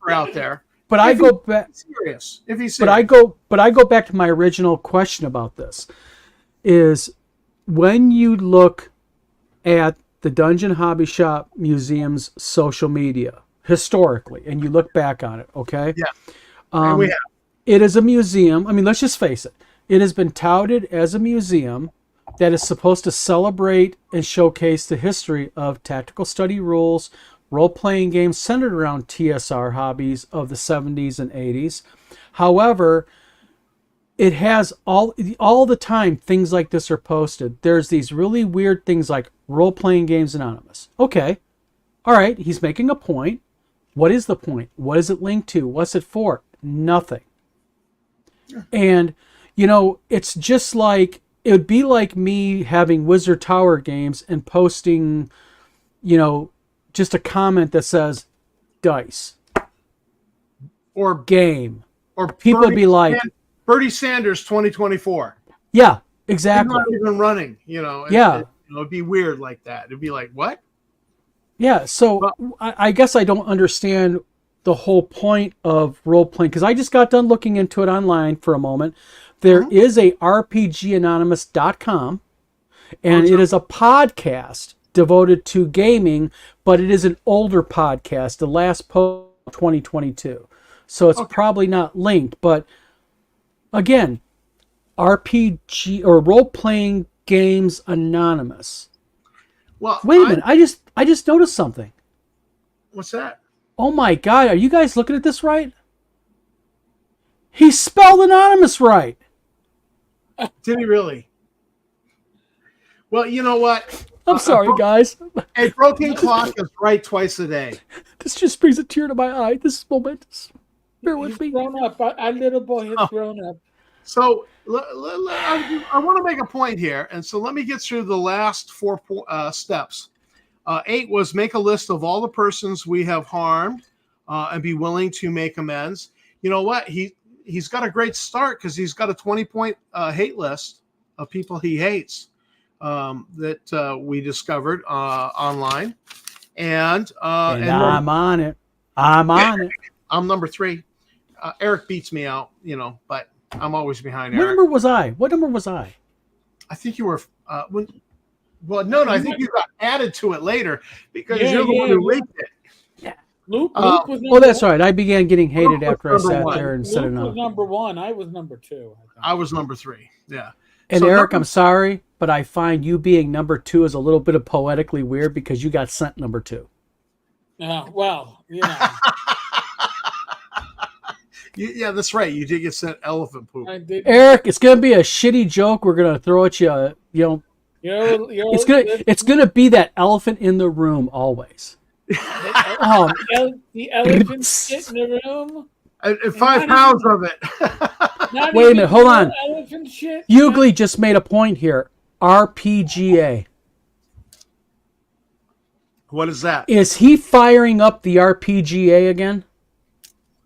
out there. But I go back. Serious. If he's serious. But I go back to my original question about this. Is when you look at the Dungeon Hobby Shop Museum's social media historically, and you look back on it, okay? Yeah. And we have. It is a museum. Let's just face it. It has been touted as a museum that is supposed to celebrate and showcase the history of tactical study rules, role-playing games centered around TSR hobbies of the 70s and 80s. However, it has all the time things like this are posted. There's these really weird things like Role-Playing Games Anonymous. Okay. All right. He's making a point. What is the point? What is it linked to? What's it for? Nothing. And, it's just like, it would be like me having Wizard Tower games and posting, just a comment that says dice, Or game. or People would be like, Bernie Sanders 2024. yeah, He's exactly. not even running. Yeah. It'd be weird like that. It'd be like, what? Yeah, so I guess I don't understand the whole point of role playing, because I just got done looking into it online for a moment. There is a RPGanonymous.com, and it is a podcast devoted to gaming, but it is an older podcast, the last post 2022. So it's probably not linked, but again, RPG or role playing games anonymous. Well, Wait a minute, I just noticed something. What's that? Oh my God, are you guys looking at this right? He spelled anonymous right. Did he really? Well, you know what? I'm sorry, guys. A broken clock is right twice a day. This just brings a tear to my eye. This is momentous. Bear with He's me. grown up. Our little boy has grown up. So I want to make a point here, and so let me get through the last 4 steps. 8 was make a list of all the persons we have harmed, and be willing to make amends. You know what? He's got a great start because he's got a 20-point hate list of people he hates that we discovered online, and I'm on it. I'm on it. I'm number 3. Eric beats me out, but I'm always behind What Eric. number was I? What number was I? I think you were no, I think you got added to it later because you're the one who linked it. Luke was number Oh, that's one. right. I began getting hated Luke was after I number sat one. there and said Luke enough. was number 1. I was number 2. I think. I was number 3. Yeah. And So Eric, number- I'm sorry, but I find you being number 2 is a little bit of poetically weird because you got sent number 2. Well, Yeah, that's right. You did get sent elephant poop. I did. Eric, it's gonna be a shitty joke we're gonna throw at you. It's gonna be that elephant in the room always. Oh, the elephant shit in the room. And 5 pounds of it. Not Wait a even minute, hold on. Elephant shit. Hughley just made a point here. RPGA. What is that? Is he firing up the RPGA again?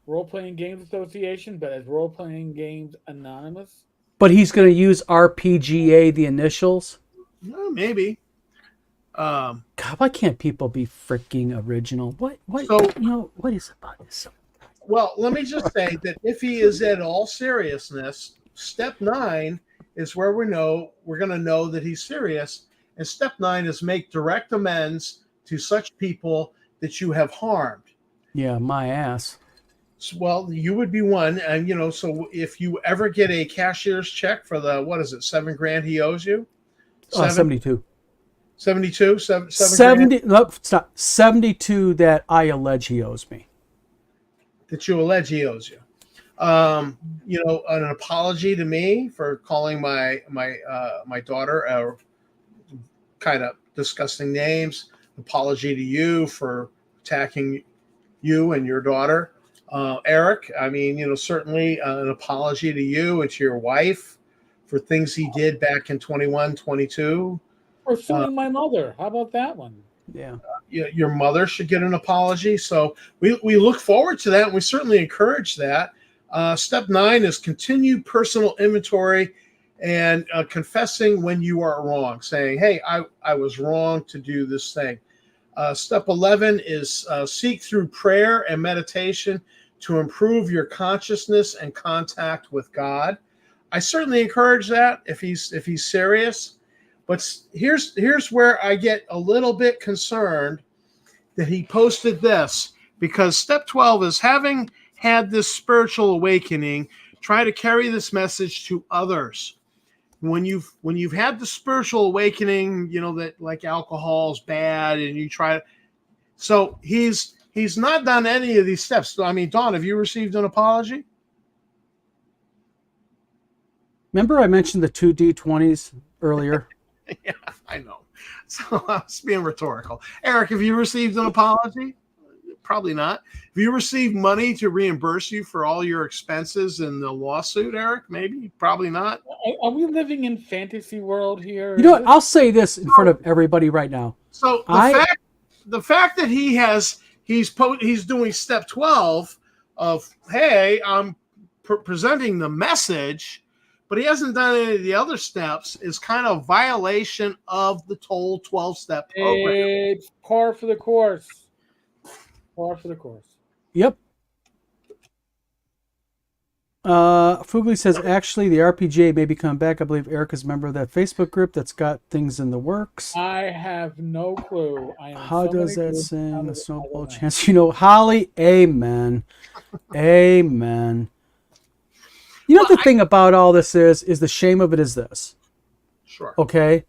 Role Playing Games Association, but as Role Playing Games Anonymous. But he's going to use RPGA, the initials? Well, maybe. God, why can't people be freaking original? What So- what is about this? Well, let me just say that if he is at all seriousness, step 9 is where we're going to know that he's serious. And step 9 is make direct amends to such people that you have harmed. Yeah, my ass. Well, you would be one, and so if you ever get a cashier's check for the $7,000 he owes you, 72. 72, seven grand? 70. Nope, stop. 72 that I allege he owes me. That you allege he owes you. An apology to me for calling my daughter kind of disgusting names. Apology to you for attacking you and your daughter. Eric, certainly an apology to you and to your wife for things he did back in 21, 22. Or suing my mother. How about that one? Yeah. Your mother should get an apology. So we look forward to that. And we certainly encourage that. Step 9 is continue personal inventory and confessing when you are wrong, saying, hey, I was wrong to do this thing. Step 11 is seek through prayer and meditation to improve your consciousness and contact with God. I certainly encourage that if he's serious. But here's where I get a little bit concerned that he posted this, because step 12 is having had this spiritual awakening, try to carry this message to others. When you've had the spiritual awakening, that like alcohol is bad, and you try to. So he's not done any of these steps. I mean, Dawn, have you received an apology? Remember I mentioned the 2 D20s earlier? Yeah, I know. So I was being rhetorical. Eric, have you received an apology? Probably not. Have you received money to reimburse you for all your expenses in the lawsuit, Eric? Maybe, probably not. Are we living in fantasy world here? You know what? I'll say this in front of everybody right now. So the fact that he's doing step 12 of, hey, I'm presenting the message, but he hasn't done any of the other steps, is kind of violation of the whole 12-step program. It's par for the course. Par for the course. Yep. Fugly says, actually, the RPGA may be coming back. I believe Eric is a member of that Facebook group that's got things in the works. I have no clue. How does that sing? The snowball chance. You know, Holly, amen. Amen. You know, the thing about all this is the shame of it is this. Sure. Okay?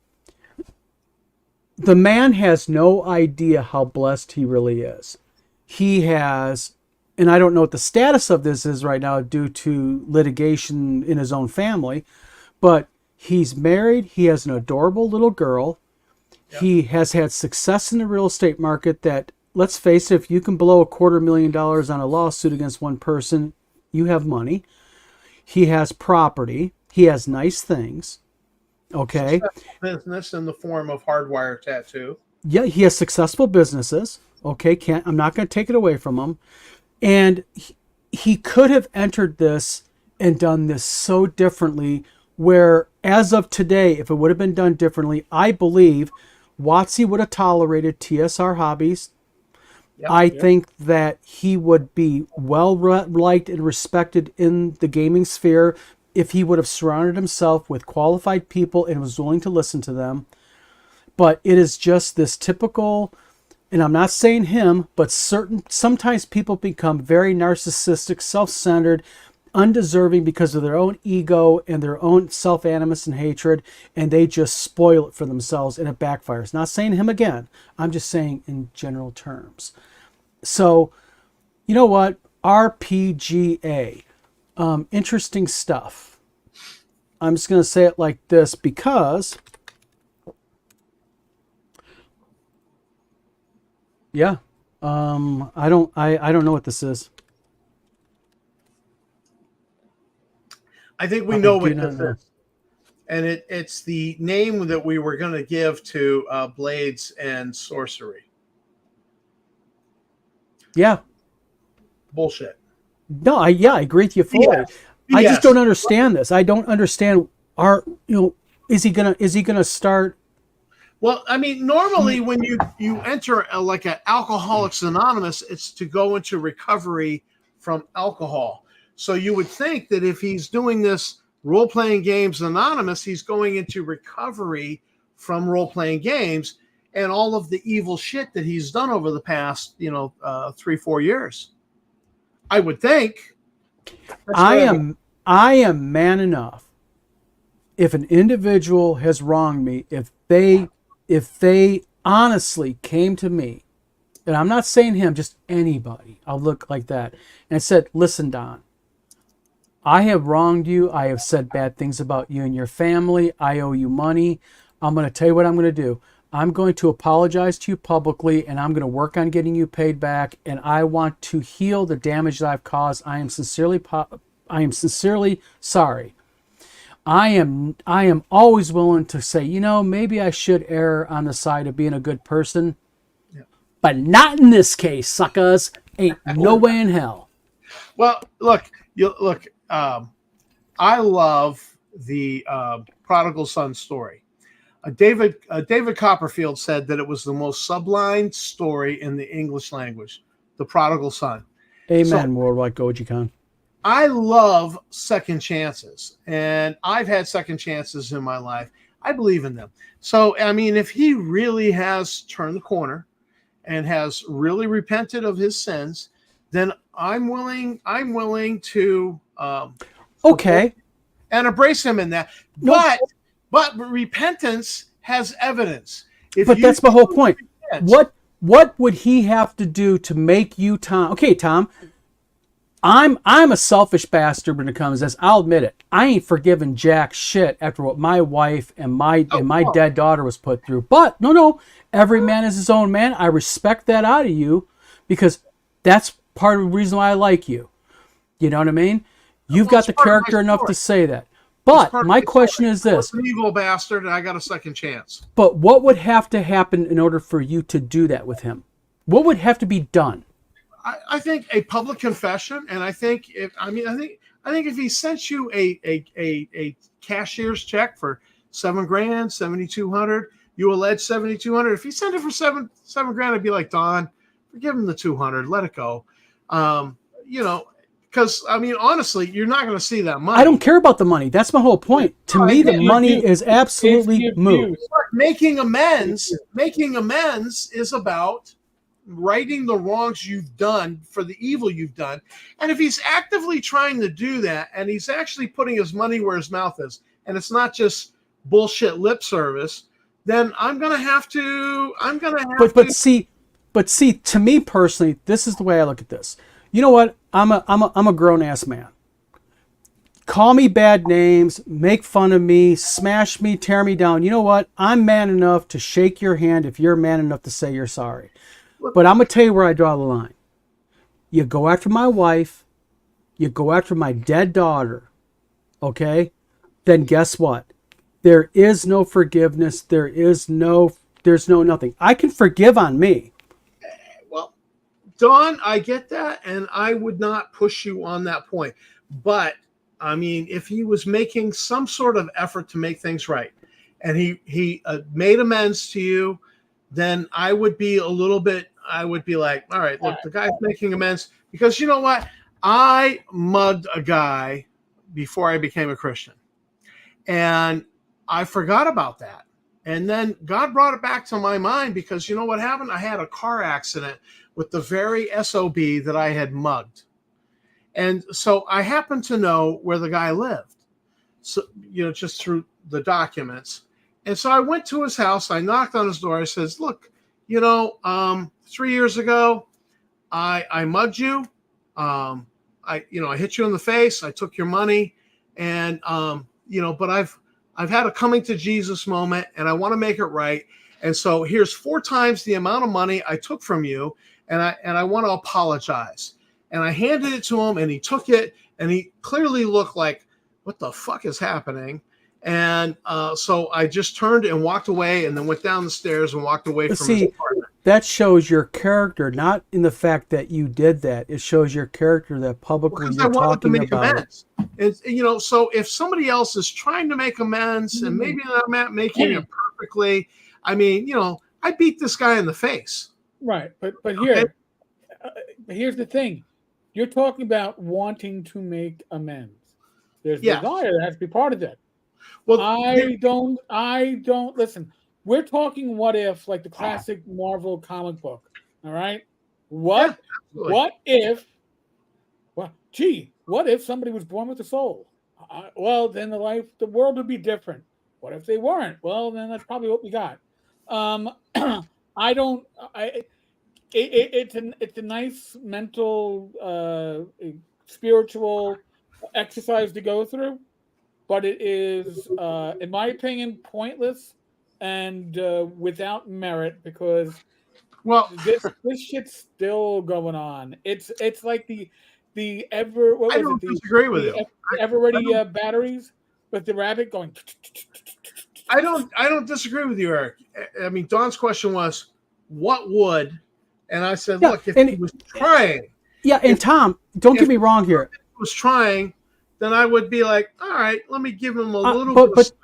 The man has no idea how blessed he really is. He has, and I don't know what the status of this is right now due to litigation in his own family, but he's married. He has an adorable little girl. Yep. He has had success in the real estate market that, let's face it, if you can blow $250,000 on a lawsuit against one person, you have money. He has property. He has nice things. Okay. Business in the form of Hardwire Tattoo. Yeah, he has successful businesses. Okay, I'm not going to take it away from him. And he could have entered this and done this so differently, where as of today, if it would have been done differently, I believe WotC would have tolerated TSR Hobbies. I think that he would be well liked and respected in the gaming sphere if he would have surrounded himself with qualified people and was willing to listen to them. But it is just this typical, and I'm not saying him, but sometimes people become very narcissistic, self-centered, undeserving because of their own ego and their own self-animus and hatred, and they just spoil it for themselves and it backfires. Not saying him again. I'm just saying in general terms. So, you know what? RPGA. Interesting stuff. I'm just going to say it like this because, yeah, I don't know what this is. I think we know what this is. And it's the name that we were going to give to Blades and Sorcery. Yeah. Bullshit. No, I agree with you fully. Yes. I just don't understand this. I don't understand is he gonna start? Well, I mean, normally when you enter like an Alcoholics Anonymous, it's to go into recovery from alcohol. So you would think that if he's doing this Role-Playing Games Anonymous, he's going into recovery from role-playing games and all of the evil shit that he's done over the past, 3-4 years. I would think. I am man enough. If an individual has wronged me, if they honestly came to me, and I'm not saying him, just anybody, I'll look like that, and said, listen, Don, I have wronged you. I have said bad things about you and your family. I owe you money. I'm going to tell you what I'm going to do. I'm going to apologize to you publicly, and I'm going to work on getting you paid back, and I want to heal the damage that I've caused. I am sincerely sorry. I am always willing to say, maybe I should err on the side of being a good person, but not in this case, suckers. Ain't no way in hell. Well, look. I love the Prodigal Son story. David Copperfield said that it was the most sublime story in the English language, The Prodigal Son. Amen, Worldwide Goji-Con. I love second chances, and I've had second chances in my life. I believe in them. So, I mean, if he really has turned the corner and has really repented of his sins, then I'm willing to okay and embrace him in that. No. But repentance has evidence. But that's my whole point. What would he have to do to make you, Tom? Okay, Tom, I'm a selfish bastard when it comes to this. I'll admit it. I ain't forgiven jack shit after what my wife and my dead daughter was put through. But no, every man is his own man. I respect that out of you because That's part of the reason why I like you. You know what I mean? You've Well, got it's the part of my character enough to story. say that. But Part of my my question story. is I was this. an evil bastard, and I got a second chance. But what would have to happen in order for you to do that with him? What would have to be done? I think a public confession, and I think if he sent you a cashier's check for $7,000, 7,200, you allege 7,200. If he sent it for seven grand, I'd be like, Don, forgive him the 200, let it go. You know, because I mean, honestly, you're not going to see that money. I don't care about the money. That's my whole point. To No, I me, the get it. money is absolutely It's the moot. abuse. But making amends is about righting the wrongs you've done for the evil you've done. And if he's actively trying to do that, and he's actually putting his money where his mouth is, and it's not just bullshit lip service, then I'm gonna have to. But see, to me personally, this is the way I look at this. You know what? I'm a grown ass man. Call me bad names, make fun of me, smash me, tear me down. You know what? I'm man enough to shake your hand if you're man enough to say you're sorry. But I'm going to tell you where I draw the line. You go after my wife, you go after my dead daughter, okay? Then guess what? There is no forgiveness. There's no nothing. I can forgive on me. Well, Don, I get that, and I would not push you on that point. But I mean, if he was making some sort of effort to make things right, and he made amends to you, then I would be a little bit. I would be like, all right, look, the guy's making amends, because you know what? I mugged a guy before I became a Christian, and I forgot about that. And then God brought it back to my mind, because you know what happened? I had a car accident with the very SOB that I had mugged. And so I happened to know where the guy lived, so, you know, just through the documents. And so I went to his house. I knocked on his door. I says, look, you know, 3 years ago, I mugged you. I hit you in the face. I took your money, and but I've had a coming to Jesus moment, and I want to make it right. And so here's 4 times the amount of money I took from you, and I want to apologize. And I handed it to him, and he took it, and he clearly looked like, what the fuck is happening? And so I just turned and walked away, and then went down the stairs and walked away from his apartment. That shows your character, not in the fact that you did that. It shows your character that publicly Because you're I wanted to talking make about. amends. And, so if somebody else is trying to make amends, and maybe they're not making it perfectly, I mean, I beat this guy in the face. Right, but Okay. here's the thing: you're talking about wanting to make amends. There's Yes. desire that has to be part of that. Well, I don't listen. We're talking what if, like the classic Marvel comic book. All right, what if? Well, what if somebody was born with a soul? Well, then the world would be different. What if they weren't? Well, then that's probably what we got. It's a nice mental, spiritual exercise to go through, but it is, in my opinion, pointless and without merit, because this shit's still going on. It's like the ever what I was don't it disagree with you. ever ready batteries with the rabbit going. I don't disagree with you, Eric. I mean, Don's question was, what would? And I said, look, if he was trying. Yeah, and Tom, don't get me wrong here. If he was trying, then I would be like, all right, let me give him a little bit of slack.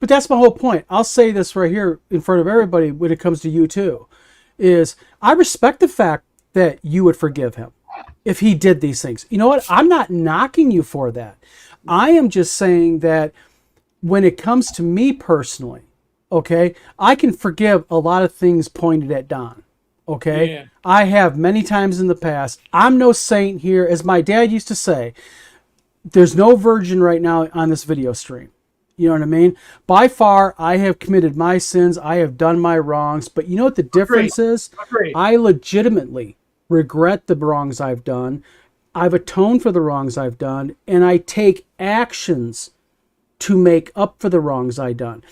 But that's my whole point. I'll say this right here in front of everybody when it comes to you too, is I respect the fact that you would forgive him if he did these things. You know what? I'm not knocking you for that. I am just saying that when it comes to me personally, okay, I can forgive a lot of things pointed at Don. Okay? Yeah. I have many times in the past. I'm no saint here. As my dad used to say, there's no virgin right now on this video stream. You know what I mean? By far, I have committed my sins. I have done my wrongs. But you know what the difference is? Agreed. I legitimately regret the wrongs I've done. I've atoned for the wrongs I've done. And I take actions to make up for the wrongs I've done.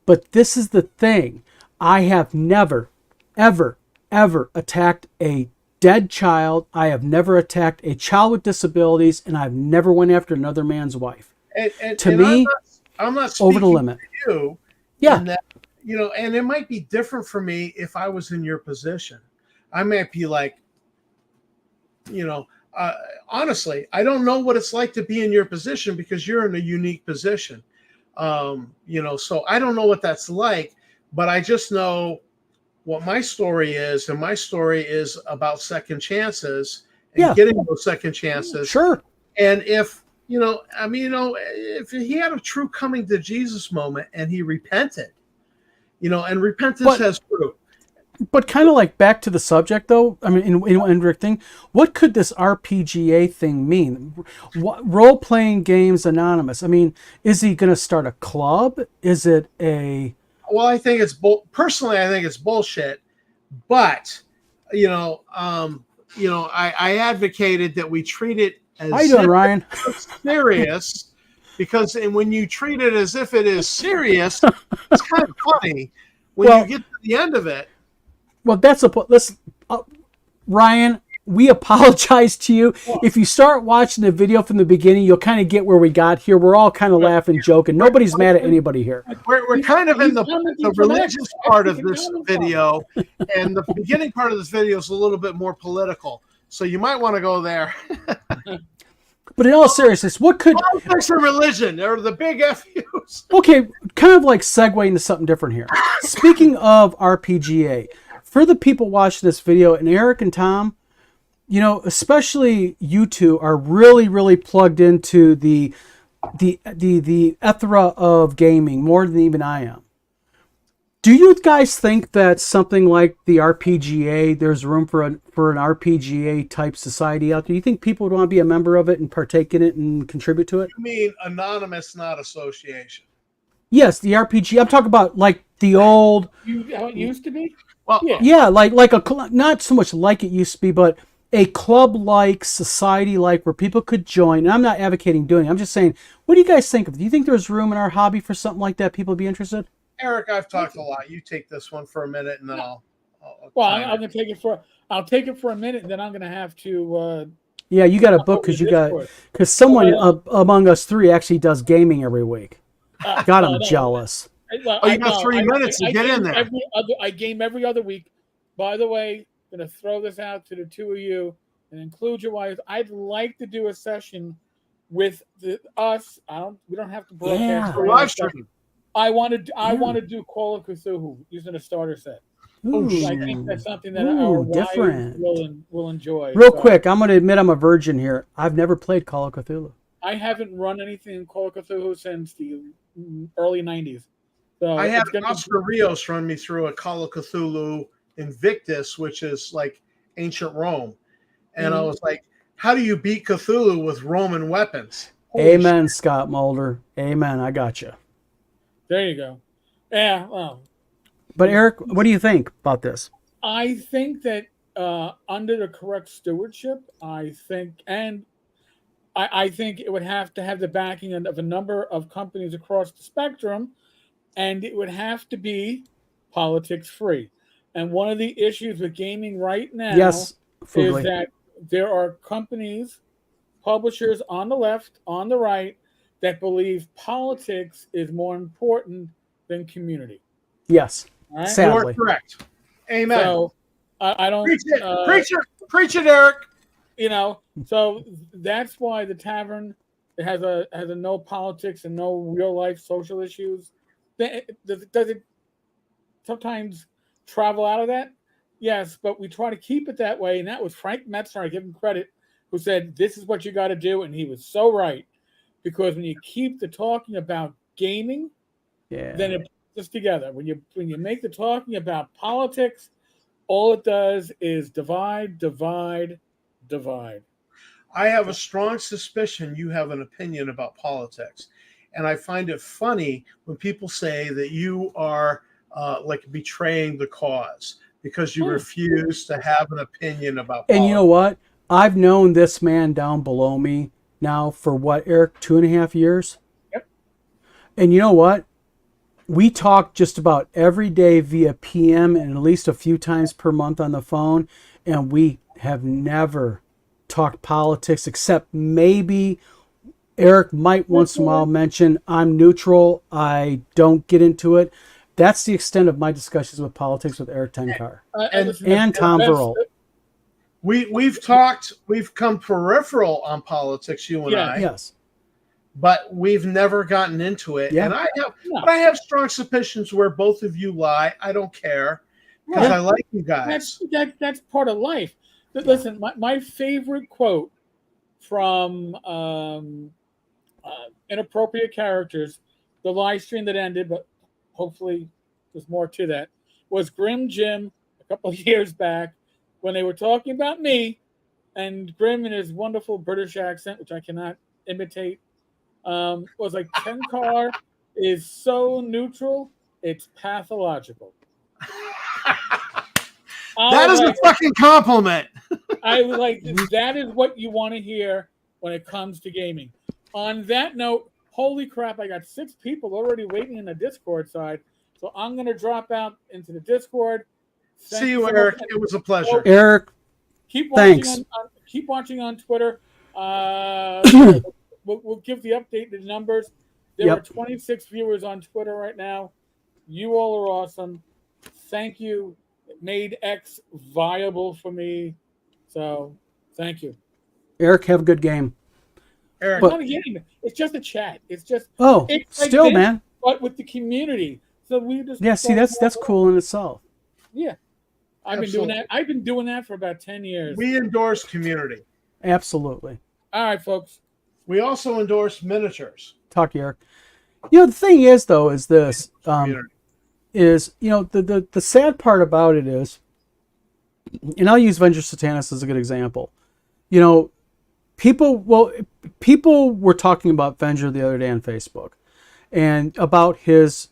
But this is the thing. I have never, ever, ever attacked a dead child. I have never attacked a child with disabilities, and I've never went after another man's wife. To me, I'm not over the speaking limit. to you. Yeah. In that, and it might be different for me if I was in your position. I might be like, honestly, I don't know what it's like to be in your position because you're in a unique position. So I don't know what that's like, but I just know what my story is, and my story is about second chances and getting those second chances. Sure. And if if he had a true coming to Jesus moment and he repented, and repentance has fruit. But kind of like back to the subject, though. I mean, in Rick thing, what could this RPGA thing mean? Role playing games anonymous. I mean, is he going to start a club? Is it a? Well, I think it's personally, I think it's bullshit. But I advocated that we treat it as how you doing, Ryan? serious, because when you treat it as if it is serious, it's kind of funny when you get to the end of it. Well, that's Ryan, we apologize to you. If you start watching the video from the beginning, you'll kind of get where we got here. We're all kind of laughing, joking. Nobody's mad at anybody here. We're kind of in the religious part of this video, and the beginning part of this video is a little bit more political. So you might want to go there. But in all seriousness, what could... Politics and religion are the big FUs. Okay, kind of like segue into something different here. Speaking of RPGA, for the people watching this video, and Eric and Tom, especially you two are really, really plugged into the ethera of gaming more than even I am. Do you guys think that something like the RPGA, there's room for an RPGA type society out there? Do you think people would want to be a member of it and partake in it and contribute to it? You mean anonymous, not association? Yes, the RPG. I'm talking about like the old. How it used to be? Well, yeah, like not so much like it used to be, but a club-like, society-like, where people could join. And I'm not advocating doing it. I'm just saying, what do you guys think of it? Do you think there's room in our hobby for something like that? People would be interested? Eric, I've talked a lot. You take this one for a minute, and then I'll I'm gonna take it for. I'll take it for a minute, and then I'm gonna have to. Yeah, you got a book because someone among us three actually does gaming every week. God, I'm jealous. You got 3 minutes to get in there. I game every other week. By the way, I'm going to throw this out to the two of you and include your wives. I'd like to do a session with us. We don't have to broadcast. Yeah. Live stream. I want to do Call of Cthulhu using a starter set. Ooh. I think that's something that our different. wives will enjoy. Real quick, I'm going to admit I'm a virgin here. I've never played Call of Cthulhu. I haven't run anything in Call of Cthulhu since the early 90s. So I had Oscar Rios run me through a Call of Cthulhu Invictus, which is like ancient Rome. And I was like, how do you beat Cthulhu with Roman weapons? Amen, Scott Mulder. Amen. I got you. There you go. Yeah, well. But Eric, what do you think about this? I think that under the correct stewardship, I think it would have to have the backing of a number of companies across the spectrum, and it would have to be politics free. And one of the issues with gaming right now is that there are companies, publishers on the left, on the right, that believe politics is more important than community. Yes, right? sadly. You're correct. Amen. So I don't preach it, Eric. So that's why the tavern has a no politics and no real life social issues. Does it sometimes travel out of that? Yes, but we try to keep it that way. And that was Frank Metzner, I give him credit, who said, this is what you got to do. And he was so right. Because when you keep the talking about gaming, then it puts us together. When you make the talking about politics, all it does is divide. I have a strong suspicion you have an opinion about politics. And I find it funny when people say that you are like betraying the cause because you refuse to have an opinion about politics. And you know what? I've known this man down below me now for what, Eric, 2.5 years? Yep. And you know what? We talk just about every day via PM and at least a few times per month on the phone. And we have never talked politics, except maybe Eric might once in a while mention, I'm neutral, I don't get into it. That's the extent of my discussions with politics with Eric Tenkar and Tom Burrell. We've come peripheral on politics, you and I. Yes. But we've never gotten into it. Yeah. And I have strong suspicions where both of you lie. I don't care because I like you guys. That's part of life. But listen, my favorite quote from Inappropriate Characters, the live stream that ended, but hopefully there's more to that, was Grim Jim a couple of years back when they were talking about me, and Grim in his wonderful British accent, which I cannot imitate, was like, Tenkar is so neutral, it's pathological. That is a fucking compliment. I was like, that is what you want to hear when it comes to gaming. On that note, holy crap, I got 6 people already waiting in the Discord side. So I'm going to drop out into the Discord. See you, Eric. It was a pleasure. Eric, keep watching thanks. Keep watching on Twitter. We'll give the update, the numbers. There are 26 viewers on Twitter right now. You all are awesome. Thank you. It made X viable for me. So thank you. Eric, have a good game. Eric, It's not a game. It's just a chat. It's just it's like still, this, man. but with the community. So we just See, that's cool in itself. Yeah, I've been doing that. I've been doing that for about 10 years. we endorse community. Absolutely. All right, folks. We also endorse miniatures. Talk, Eric. The thing is, though, is this Community. the sad part about it is, and I'll use Venger Satanis as a good example. People were talking about Venger the other day on Facebook, and about his,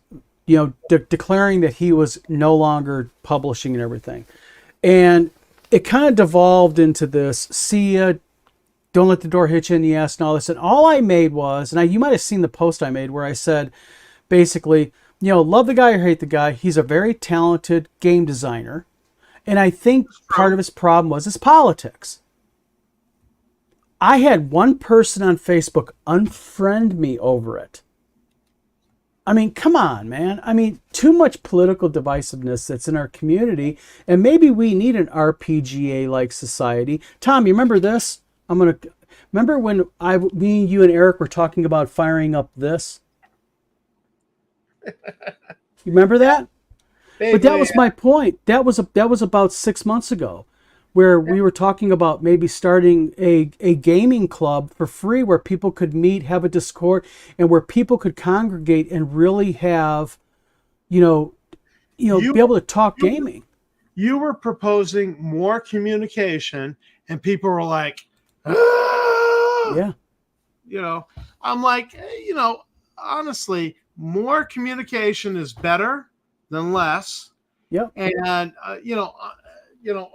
declaring that he was no longer publishing and everything, and it kind of devolved into this. See ya. Don't let the door hit you in the ass and all this. And all I made was, and you might have seen the post I made where I said, basically, love the guy or hate the guy. He's a very talented game designer. And I think part of his problem was his politics. I had one person on Facebook unfriend me over it. I mean, come on, man. I mean, too much political divisiveness that's in our community. And maybe we need an RPGA-like society. Tom, you remember this? Remember when me, you, and Eric were talking about firing up this? You remember that? But that was my point. That was about 6 months ago, where we were talking about maybe starting a gaming club for free where people could meet, have a Discord, and where people could congregate and really have, be able to talk gaming. You were proposing more communication, and people were like, ah! Yeah. I'm like, honestly, more communication is better than less. Yep. And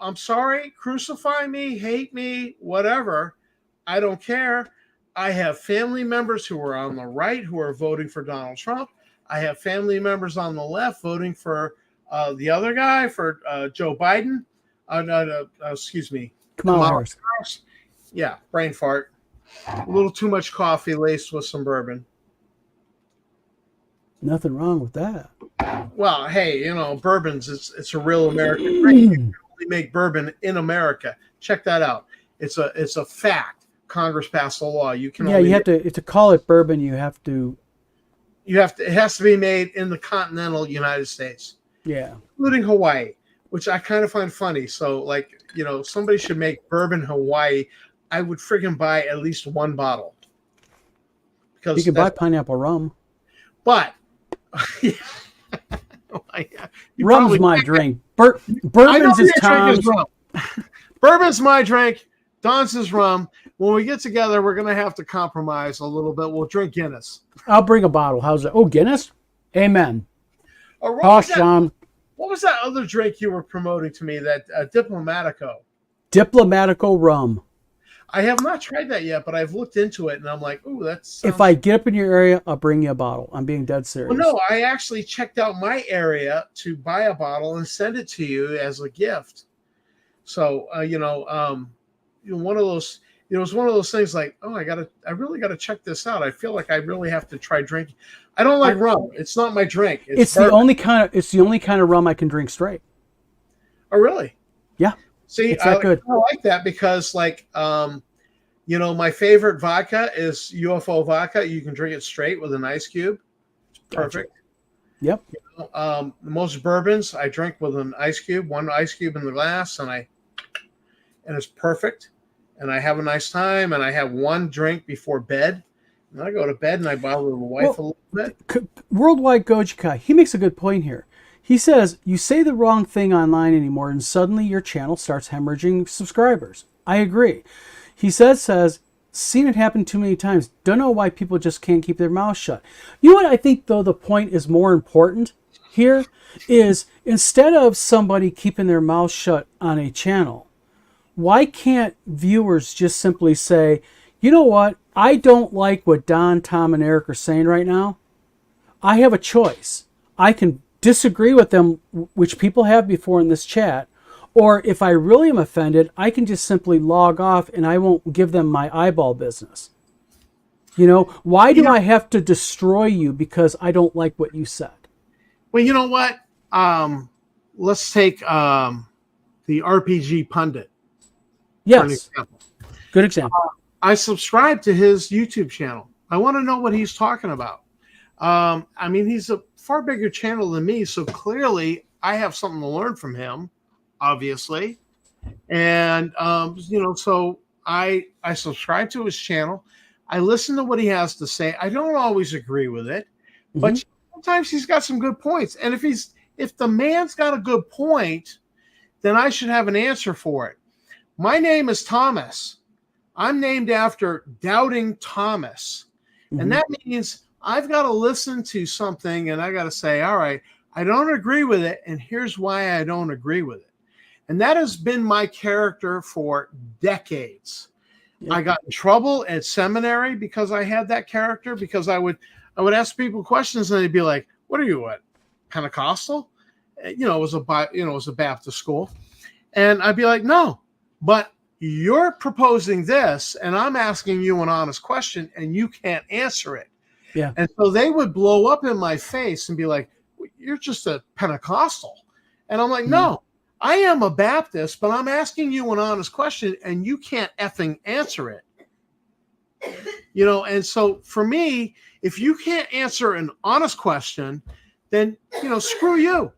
I'm sorry, crucify me, hate me, whatever. I don't care. I have family members who are on the right who are voting for Donald Trump. I have family members on the left voting for the other guy, for Joe Biden. Excuse me, Kamala Harris. Yeah, brain fart. A little too much coffee laced with some bourbon. Nothing wrong with that. Well, hey, bourbon's it's a real American drink. You can only make bourbon in America. Check that out. It's a fact. Congress passed a law. You can you have to call it bourbon. It has to be made in the continental United States. Yeah. Including Hawaii, which I kind of find funny. So somebody should make bourbon Hawaii. I would friggin' buy at least one bottle. Because you can buy pineapple rum. But rum's my drink. Bourbon's is Tom's. Bourbon's my drink. Don's is rum. When we get together, we're going to have to compromise a little bit. We'll drink Guinness. I'll bring a bottle. How's that? Oh, Guinness? Amen. What was that other drink you were promoting to me? That Diplomatico. Diplomatico rum. I have not tried that yet, but I've looked into it, and I'm like, ooh, that's... If I get up in your area, I'll bring you a bottle. I'm being dead serious. Well, no, I actually checked out my area to buy a bottle and send it to you as a gift. So one of those. It's one of those things like, oh, I really gotta check this out. I feel like I really have to try drinking. I don't like rum. It's not my drink. It's the only kind of rum I can drink straight. Oh, really? Yeah. See, it's that good. I like that because, like, my favorite vodka is UFO vodka. You can drink it straight with an ice cube. It's perfect. Yep. Most bourbons I drink with an ice cube, one ice cube in the glass, and it's perfect. And I have a nice time, and I have one drink before bed. And I go to bed, and I bother the wife a little bit. Worldwide Gojikai, he makes a good point here. He says, you say the wrong thing online anymore, and suddenly your channel starts hemorrhaging subscribers. I agree. He says, seen it happen too many times. Don't know why people just can't keep their mouths shut. You know what I think, though, the point is more important here is instead of somebody keeping their mouth shut on a channel, why can't viewers just simply say, you know what? I don't like what Don, Tom, and Eric are saying right now. I have a choice. I can disagree with them, which people have before in this chat, or if I really am offended, I can just simply log off and I won't give them my eyeball business. Why do I have to destroy you because I don't like what you said? Well, you know what? Let's take the RPG Pundit. Yes. Good example. I subscribe to his YouTube channel. I want to know what he's talking about. He's a far bigger channel than me, so clearly I have something to learn from him, obviously. And so I subscribe to his channel. I listen to what he has to say. I don't always agree with it, but sometimes he's got some good points. And if the man's got a good point, then I should have an answer for it. My name is Thomas. I'm named after Doubting Thomas. And that means I've got to listen to something and I got to say, all right, I don't agree with it. And here's why I don't agree with it. And that has been my character for decades. Yep. I got in trouble at seminary because I had that character, because I would ask people questions and they'd be like, what are you, what, Pentecostal? It was a Baptist school. And I'd be like, no. But you're proposing this, and I'm asking you an honest question, and you can't answer it. Yeah. And so they would blow up in my face and be like, you're just a Pentecostal. And I'm like, no, I am a Baptist, but I'm asking you an honest question, and you can't effing answer it. And so for me, if you can't answer an honest question, then, screw you.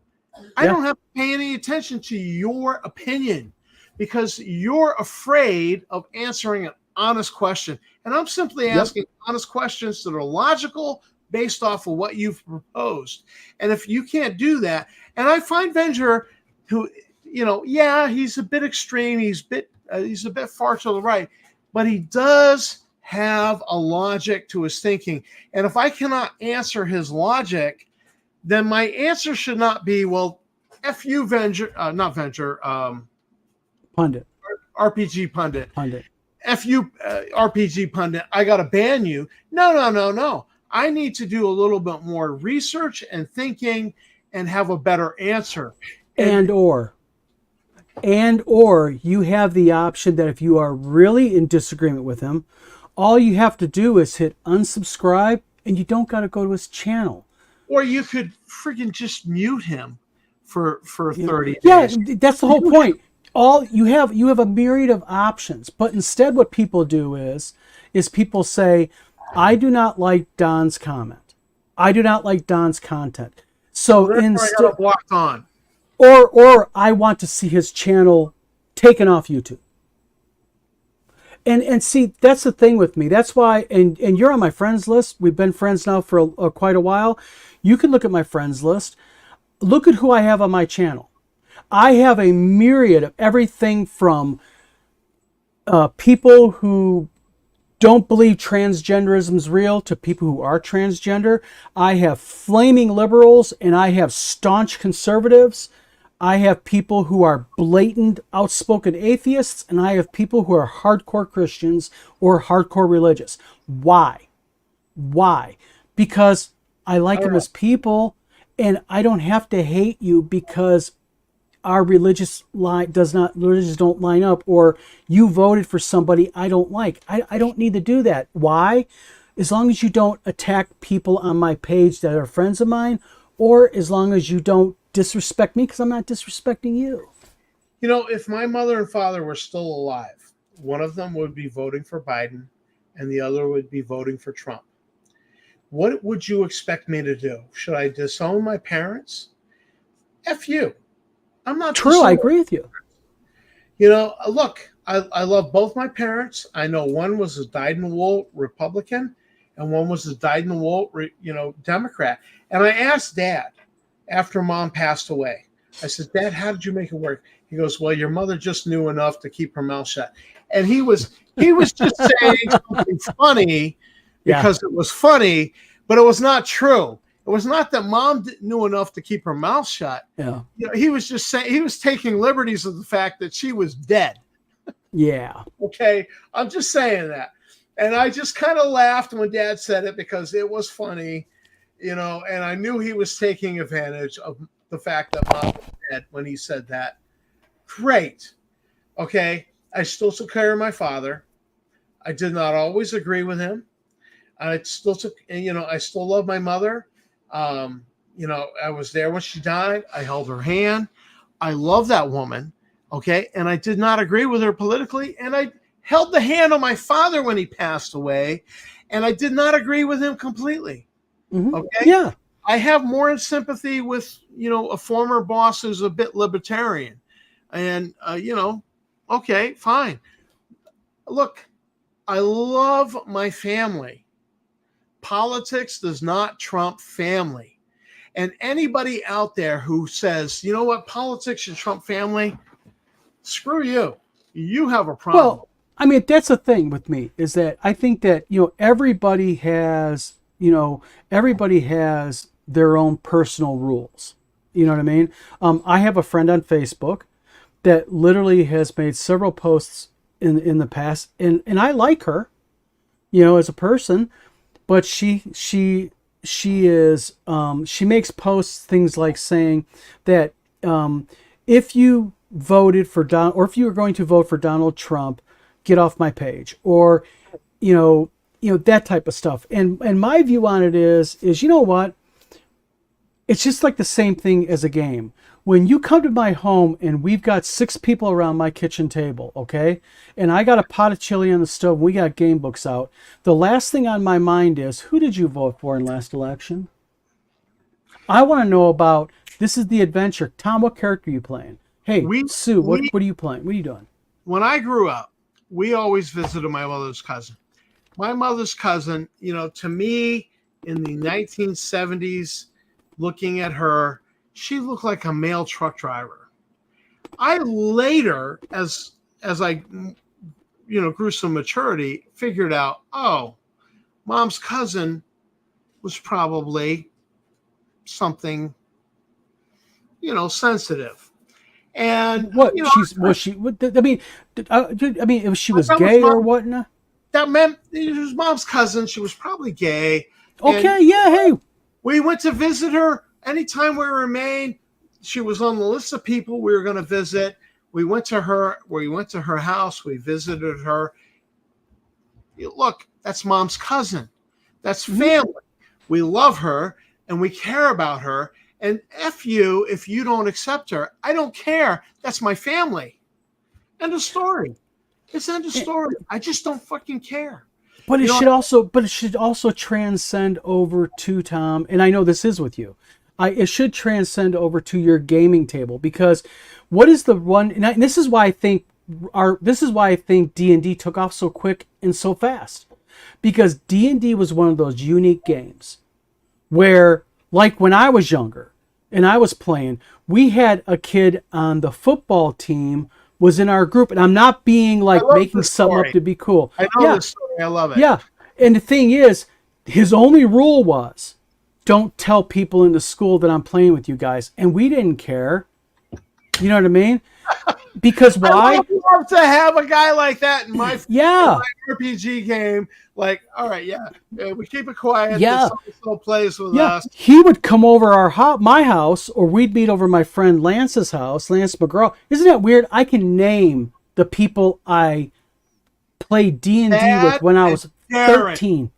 I don't have to pay any attention to your opinion, because you're afraid of answering an honest question. And I'm simply asking honest questions that are logical based off of what you've proposed. And if you can't do that, and I find Venger, who, he's a bit extreme, he's a bit far to the right, but he does have a logic to his thinking. And if I cannot answer his logic, then my answer should not be, well, F you, Venger, not Venger, Pundit. RPG Pundit. F you, RPG Pundit. I got to ban you. No. I need to do a little bit more research and thinking and have a better answer. And or you have the option that if you are really in disagreement with him, all you have to do is hit unsubscribe and you don't got to go to his channel. Or you could freaking just mute him for 30 days. Yeah, that's the whole point. You have a myriad of options, but instead what people do is people say, I do not like Don's comment. I do not like Don's content. So instead, I got blocked on. Or I want to see his channel taken off YouTube. And see, that's the thing with me. That's why, and you're on my friends list. We've been friends now for quite a while. You can look at my friends list. Look at who I have on my channel. I have a myriad of everything from people who don't believe transgenderism is real to people who are transgender. I have flaming liberals and I have staunch conservatives. I have people who are blatant, outspoken atheists, and I have people who are hardcore Christians or hardcore religious. Why? Because I like them as people, and I don't have to hate you because our religious religions don't line up, or you voted for somebody I don't like. I don't need to do that. Why? As long as you don't attack people on my page that are friends of mine, or as long as you don't disrespect me, because I'm not disrespecting you. You know, if my mother and father were still alive, one of them would be voting for Biden and the other would be voting for Trump. What would you expect me to do? Should I disown my parents? F you. I'm not true. I agree with you. You know, look, I love both my parents. I know one was a dyed-in-the-wool Republican and one was a dyed-in-the-wool, Democrat. And I asked Dad after Mom passed away, I said, Dad, how did you make it work? He goes, well, your mother just knew enough to keep her mouth shut. And he was just saying something funny because it was funny, but it was not true. It was not that Mom knew enough to keep her mouth shut. Yeah. You know, he was just saying, he was taking liberties of the fact that she was dead. Yeah. Okay. I'm just saying that. And I just kind of laughed when Dad said it because it was funny, and I knew he was taking advantage of the fact that Mom was dead when he said that. Great. Okay. I still took care of my father. I did not always agree with him. I still love my mother. I was there when she died. I held her hand. I love that woman. Okay. And I did not agree with her politically. And I held the hand of my father when he passed away. And I did not agree with him completely. Mm-hmm. Okay. Yeah. I have more sympathy with, a former boss who's a bit libertarian. And, okay, fine. Look, I love my family. Politics does not trump family. And anybody out there who says, you know what, politics should trump family, screw you. You have a problem. Well, I mean, that's the thing with me is that I think that, everybody has their own personal rules. You know what I mean? I have a friend on Facebook that literally has made several posts in the past, and I like her, as a person, but she makes posts things like saying that if you voted for or if you were going to vote for Donald Trump, get off my page, or that type of stuff. And my view on it is you know what? It's just like the same thing as a game. When you come to my home and we've got 6 people around my kitchen table, okay? And I got a pot of chili on the stove, and we got game books out. The last thing on my mind is, who did you vote for in last election? I want to know about, this is the adventure. Tom, what character are you playing? Hey, Sue, what are you playing? What are you doing? When I grew up, we always visited my mother's cousin. My mother's cousin, to me, in the 1970s, looking at her, she looked like a male truck driver. I later, as I, grew some maturity, figured out, Mom's cousin was probably something, sensitive. And what was she? If she was gay or whatnot. That meant it was Mom's cousin. She was probably gay. Okay, yeah, hey. We went to visit her anytime we were in Maine. She was on the list of people we were going to visit. We went to her house. We visited her. Look, that's Mom's cousin. That's family. We love her and we care about her. And F you if you don't accept her. I don't care. That's my family. End of story. It's end of story. I just don't fucking care. But it should also transcend over to, Tom, and I know this is with you. It should transcend over to your gaming table, because what is the one? And this is why I think D&D took off so quick and so fast, because D&D was one of those unique games where, like when I was younger and I was playing, we had a kid on the football team was in our group, and I'm not being like making something up to be cool. I know this story. I love it. Yeah. And the thing is, his only rule was, don't tell people in the school that I'm playing with you guys. And we didn't care. You know what I mean? Because why? I would love to have a guy like that in my Yeah. RPG game. Like, all right, yeah, we keep it quiet. Yeah. So plays with Yeah, us. he would come over my house, or we'd meet over my friend Lance's house, Lance McGraw. Isn't that weird? I can name the people I played D&D with when I was 13.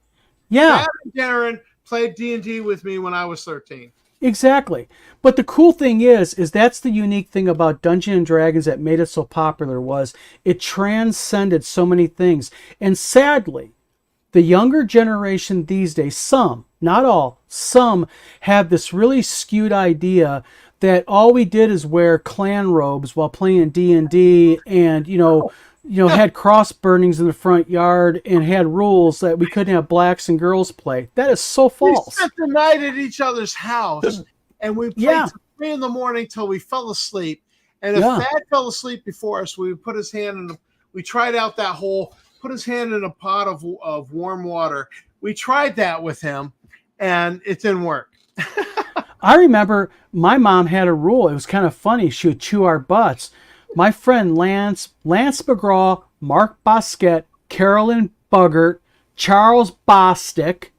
Yeah. Dad and Darren played D&D with me when I was 13. Exactly. But the cool thing is that's the unique thing about Dungeons and Dragons that made it so popular, was it transcended so many things. And sadly, the younger generation these days, some, not all, some have this really skewed idea that all we did is wear clan robes while playing D&D, and had cross burnings in the front yard and had rules that we couldn't have blacks and girls play. That is so false. We spent the night at each other's house, and we played till 3 a.m. till we fell asleep. And if Thad fell asleep before us, we would put his hand in. We tried out that whole put his hand in a pot of warm water. We tried that with him, and it didn't work. I remember my mom had a rule. It was kind of funny. She would chew our butts. My friend Lance McGraw, Mark Bosquet, Carolyn Buggert, Charles Bostic.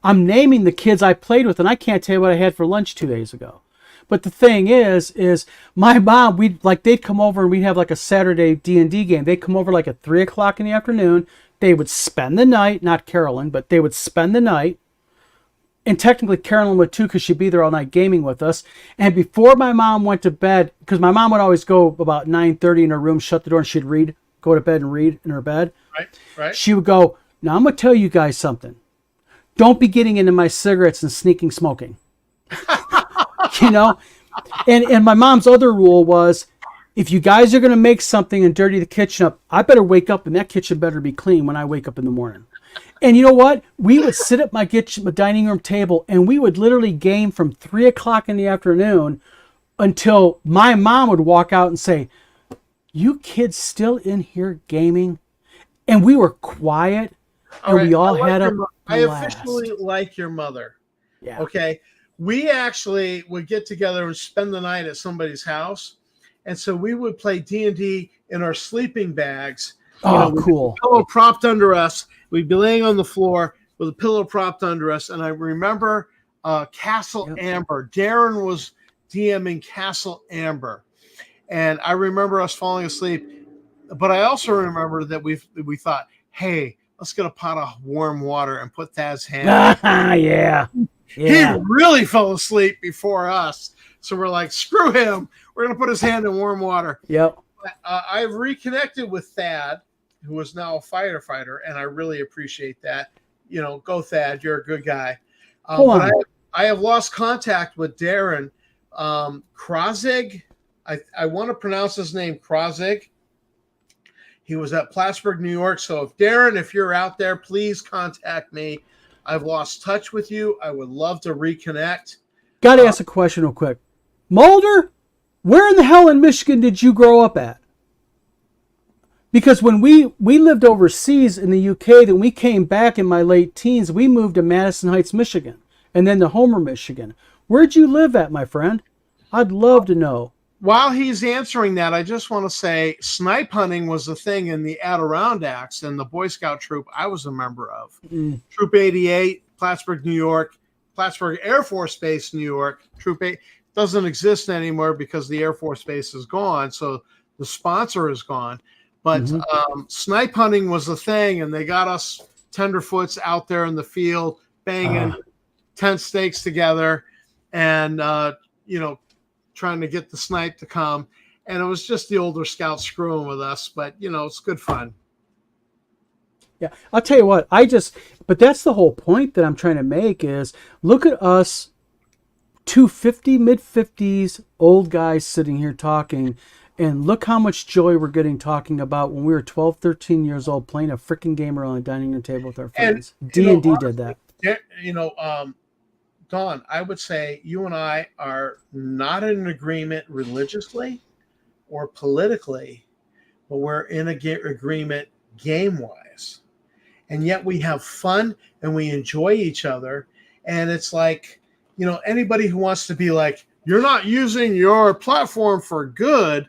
I'm naming the kids I played with, and I can't tell you what I had for lunch 2 days ago. But the thing is my mom, they'd come over and we'd have like a Saturday D&D game. They'd come over like at 3 o'clock in the afternoon. They would spend the night, not Carolyn, but they would spend the night. And technically Carolyn would too, because she'd be there all night gaming with us. And before my mom went to bed, because my mom would always go about 9:30 in her room, shut the door, and she'd go to bed and read in her bed. Right. She would go, "Now I'm going to tell you guys something. Don't be getting into my cigarettes and sneaking smoking." And my mom's other rule was, if you guys are going to make something and dirty the kitchen up, I better wake up and that kitchen better be clean when I wake up in the morning. And you know what? We would sit at my dining room table, and we would literally game from 3 o'clock in the afternoon until my mom would walk out and say, "You kids still in here gaming?" And we were quiet, and we all had a blast. I officially like your mother. Yeah. Okay. We actually would get together and spend the night at somebody's house. And so we would play D&D in our sleeping bags. Cool. With a pillow propped under us. We'd be laying on the floor with a pillow propped under us. And I remember Castle Amber. Darren was DMing Castle Amber. And I remember us falling asleep. But I also remember that we thought, hey, let's get a pot of warm water and put Thad's hand. Yeah. He really fell asleep before us. So we're like, screw him. We're going to put his hand in warm water. Yep. I've reconnected with Thad, who is now a fighter, and I really appreciate that. Go Thad. You're a good guy. But I have lost contact with Darren Krozig. I want to pronounce his name Krozig. He was at Plattsburgh, New York. So if you're out there, please contact me. I've lost touch with you. I would love to reconnect. Got to ask a question real quick. Mulder, where in the hell in Michigan did you grow up at? Because when we lived overseas in the UK, then we came back in my late teens, we moved to Madison Heights, Michigan, and then to Homer, Michigan. Where'd you live at, my friend? I'd love to know. While he's answering that, I just want to say snipe hunting was a thing in the Adirondacks and the Boy Scout troop I was a member of. Troop 88, Plattsburgh, New York, Plattsburgh Air Force Base, New York. Troop 8 doesn't exist anymore because the Air Force Base is gone, so the sponsor is gone. But snipe hunting was a thing, and they got us tenderfoots out there in the field, banging tent stakes together, and trying to get the snipe to come. And it was just the older scouts screwing with us, but it's good fun. Yeah, I'll tell you what, but that's the whole point that I'm trying to make is, look at us, mid-50s old guys sitting here talking, and look how much joy we're getting talking about when we were 12, 13 years old playing a freaking game around a dining room table with our friends. D&D did that. Don, I would say you and I are not in agreement religiously or politically, but we're in agreement game-wise. And yet we have fun and we enjoy each other. And it's like, anybody who wants to be like, you're not using your platform for good,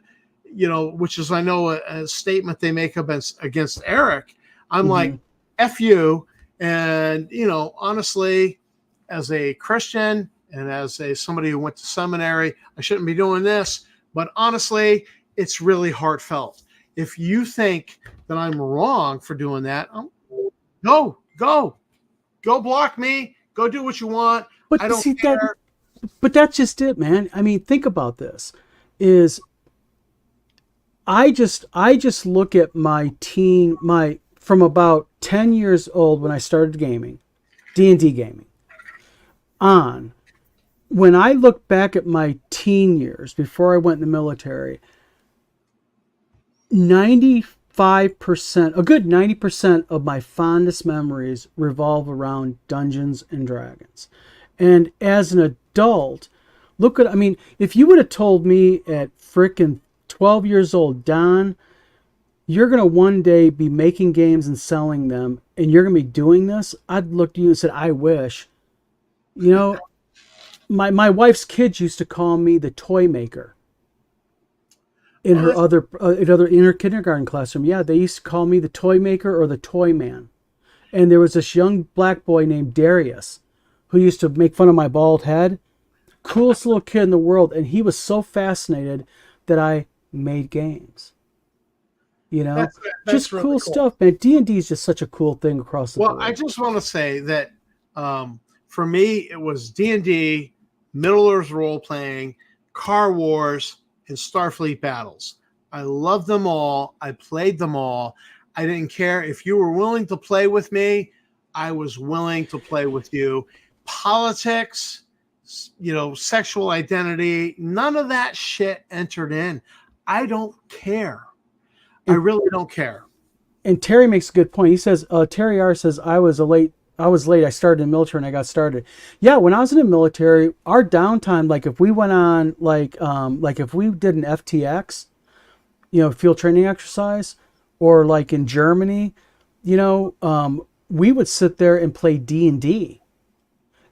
which is, I know, a statement they make against Eric. I'm Mhm. like, F you. And, honestly, as a Christian and as somebody who went to seminary, I shouldn't be doing this. But honestly, it's really heartfelt. If you think that I'm wrong for doing that, go block me. Go do what you want. But I don't see care. but that's just it, man. I mean, think about this. Is I just look at my from about 10 years old when I started gaming, D&D gaming, on. When I look back at my teen years before I went in the military, 95%, a good 90% of my fondest memories revolve around Dungeons and Dragons. And as an adult, if you would have told me at frickin' 12 years old, Don, you're going to one day be making games and selling them, and you're going to be doing this, I'd look at you and said, I wish. My wife's kids used to call me the toy maker in her kindergarten classroom. Yeah, they used to call me the toy maker or the toy man. And there was this young black boy named Darius who used to make fun of my bald head. Coolest little kid in the world, and he was so fascinated that I made games. That's just really cool stuff, man. D&D is just such a cool thing across the board. Well, I just want to say that for me, it was D&D, Middle Earth role playing, Car Wars, and Starfleet Battles. I loved them all. I played them all. I didn't care if you were willing to play with me. I was willing to play with you. Politics, sexual identity, none of that shit entered in. I don't care. I really don't care. And Terry makes a good point. He says, Terry R says, I was late. I started in the military and I got started. Yeah, when I was in the military, our downtime, like if we went on, like if we did an FTX, field training exercise, or like in Germany, we would sit there and play D&D.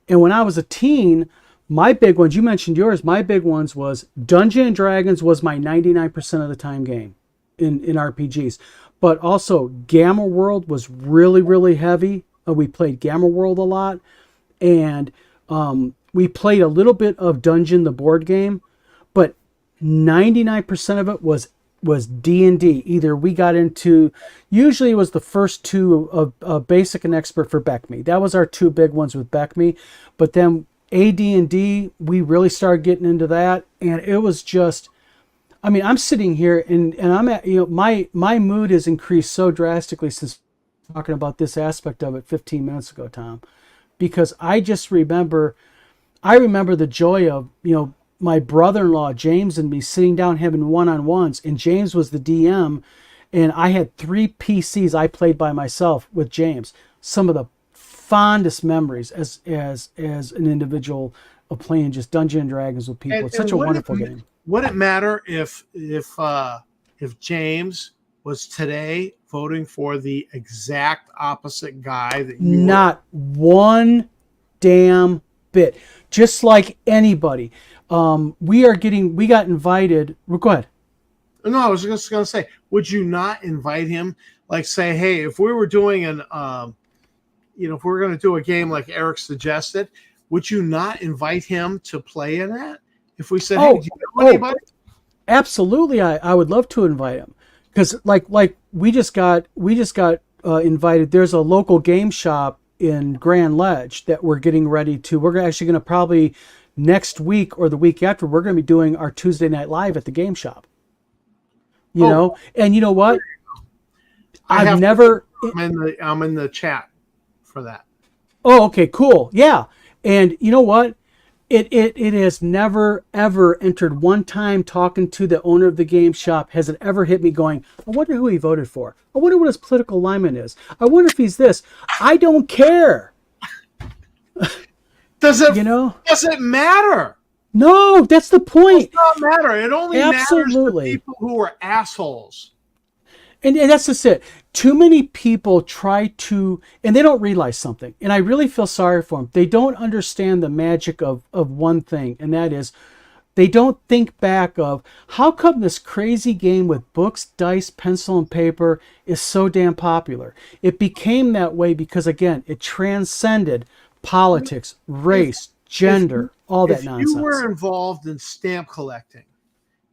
And when I was a teen, my big ones, you mentioned yours, my big ones was Dungeons and Dragons was my 99% of the time game in RPGs. But also Gamma World was really, really heavy. We played Gamma World a lot. And we played a little bit of Dungeon, the board game. But 99% of it was D&D. Either we got into, usually it was the first two of Basic and Expert for BECME. That was our two big ones with BECME. But then AD&D, we really started getting into that. And it was just, I'm sitting here and I'm at, my mood has increased so drastically since talking about this aspect of it 15 minutes ago, Tom, because I remember the joy of, my brother-in-law, James, and me sitting down having one-on-ones, and James was the DM, and I had 3 PCs I played by myself with James. Some of the fondest memories as an individual of playing just Dungeons and Dragons with people. It's such a wonderful game. Would it matter if James was today voting for the exact opposite guy that you Not one damn bit. Just like anybody. We got invited. Go ahead. No, I was just going to say, would you not invite him? Like say, hey, if we were doing if we were going to do a game like Eric suggested, would you not invite him to play in that? If we said, hey, do you know anybody? Absolutely. I would love to invite him. Because like we just got invited. There's a local game shop in Grand Ledge that we're getting ready to. We're actually going to probably next week or the week after, we're going to be doing our Tuesday Night Live at the game shop. And you know what? I'm in the chat for that. Oh, okay, cool. Yeah. And you know what? It has never, ever entered one time talking to the owner of the game shop. Has it ever hit me going, I wonder who he voted for. I wonder what his political alignment is. I wonder if he's this. I don't care. Does it matter? No, that's the point. It does not matter. It only matters to people who are assholes. And that's just it. Too many people try to, and they don't realize something. And I really feel sorry for them. They don't understand the magic of one thing, and that is They don't think back of how come this crazy game with books, dice, pencil, and paper is so damn popular. It became that way because, again, it transcended politics, race, gender, all that nonsense. If you were involved in stamp collecting,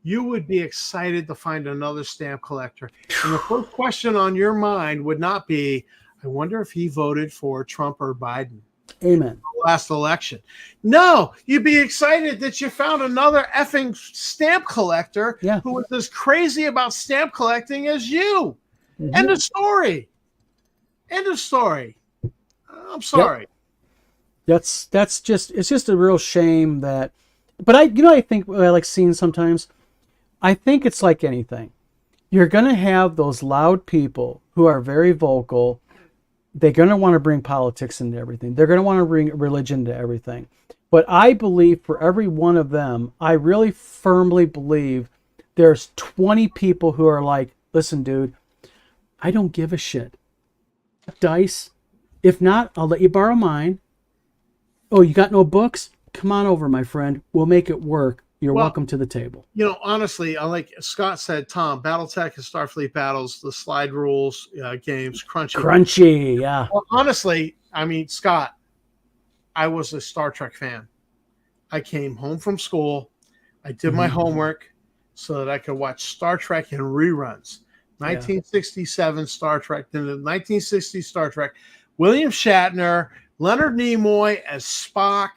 you would be excited to find another stamp collector. And the first question on your mind would not be, I wonder if he voted for Trump or Biden. Amen. Last election. No, you'd be excited that you found another effing stamp collector who was as crazy about stamp collecting as you. Mm-hmm. End of story. End of story. I'm sorry. Yep. That's just, it's just a real shame that, but I think what I like seeing sometimes, I think it's like anything. You're going to have those loud people who are very vocal. They're going to want to bring politics into everything. They're going to want to bring religion into everything. But I believe for every one of them, I really firmly believe there's 20 people who are like, listen, dude, I don't give a shit. Dice. If not, I'll let you borrow mine. Oh, you got no books? Come on over, my friend. We'll make it work. You're welcome to the table. Honestly, like Scott said, Tom, BattleTech and Starfleet Battles, the slide rules games, Crunchy, yeah. Well, honestly, I mean, Scott, I was a Star Trek fan. I came home from school. I did my homework so that I could watch Star Trek in reruns. 1967 Star Trek, then the 1960 Star Trek. William Shatner, Leonard Nimoy as Spock.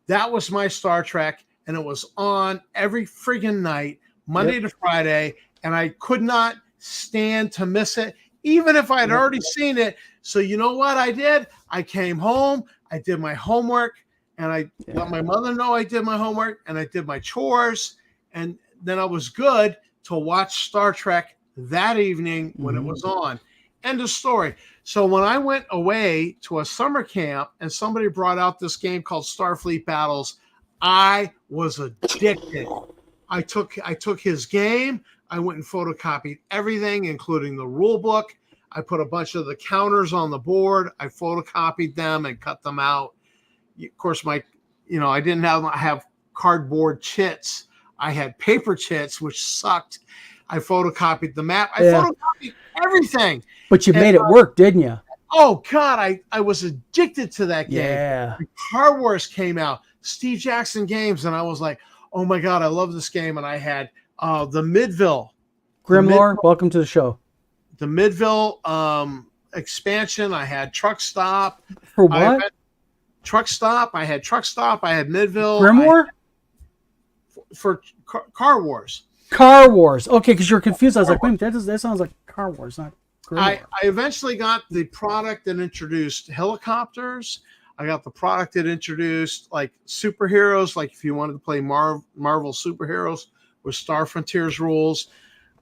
That was my Star Trek. And it was on every friggin' night, Monday to Friday, and I could not stand to miss it, even if I had already seen it. So you know what I did? I came home, I did my homework, and I let my mother know I did my homework, and I did my chores, and then I was good to watch Star Trek that evening when it was on. End of story. So when I went away to a summer camp and somebody brought out this game called Starfleet Battles, I was addicted. I took his game. I went and photocopied everything, including the rule book. I put a bunch of the counters on the board. I photocopied them and cut them out. Of course, I didn't have cardboard chits. I had paper chits, which sucked. I photocopied the map. I photocopied everything. But you made it work, didn't you? Oh, God, I was addicted to that game. Yeah. Star Wars came out. Steve Jackson games, and I was like, oh my God, I love this game. And I had the Midville. Grimlore, welcome to the show. The Midville expansion. I had Truck Stop. For what? Truck Stop. I had Truck Stop. I had Midville. Grimoire? For Car Wars. Car Wars. Okay, because you're confused. I was like, wait, that sounds like Car Wars, not Grimoire. I eventually got the product that introduced helicopters. I got the product that introduced like superheroes, like if you wanted to play Marvel superheroes with Star Frontiers rules.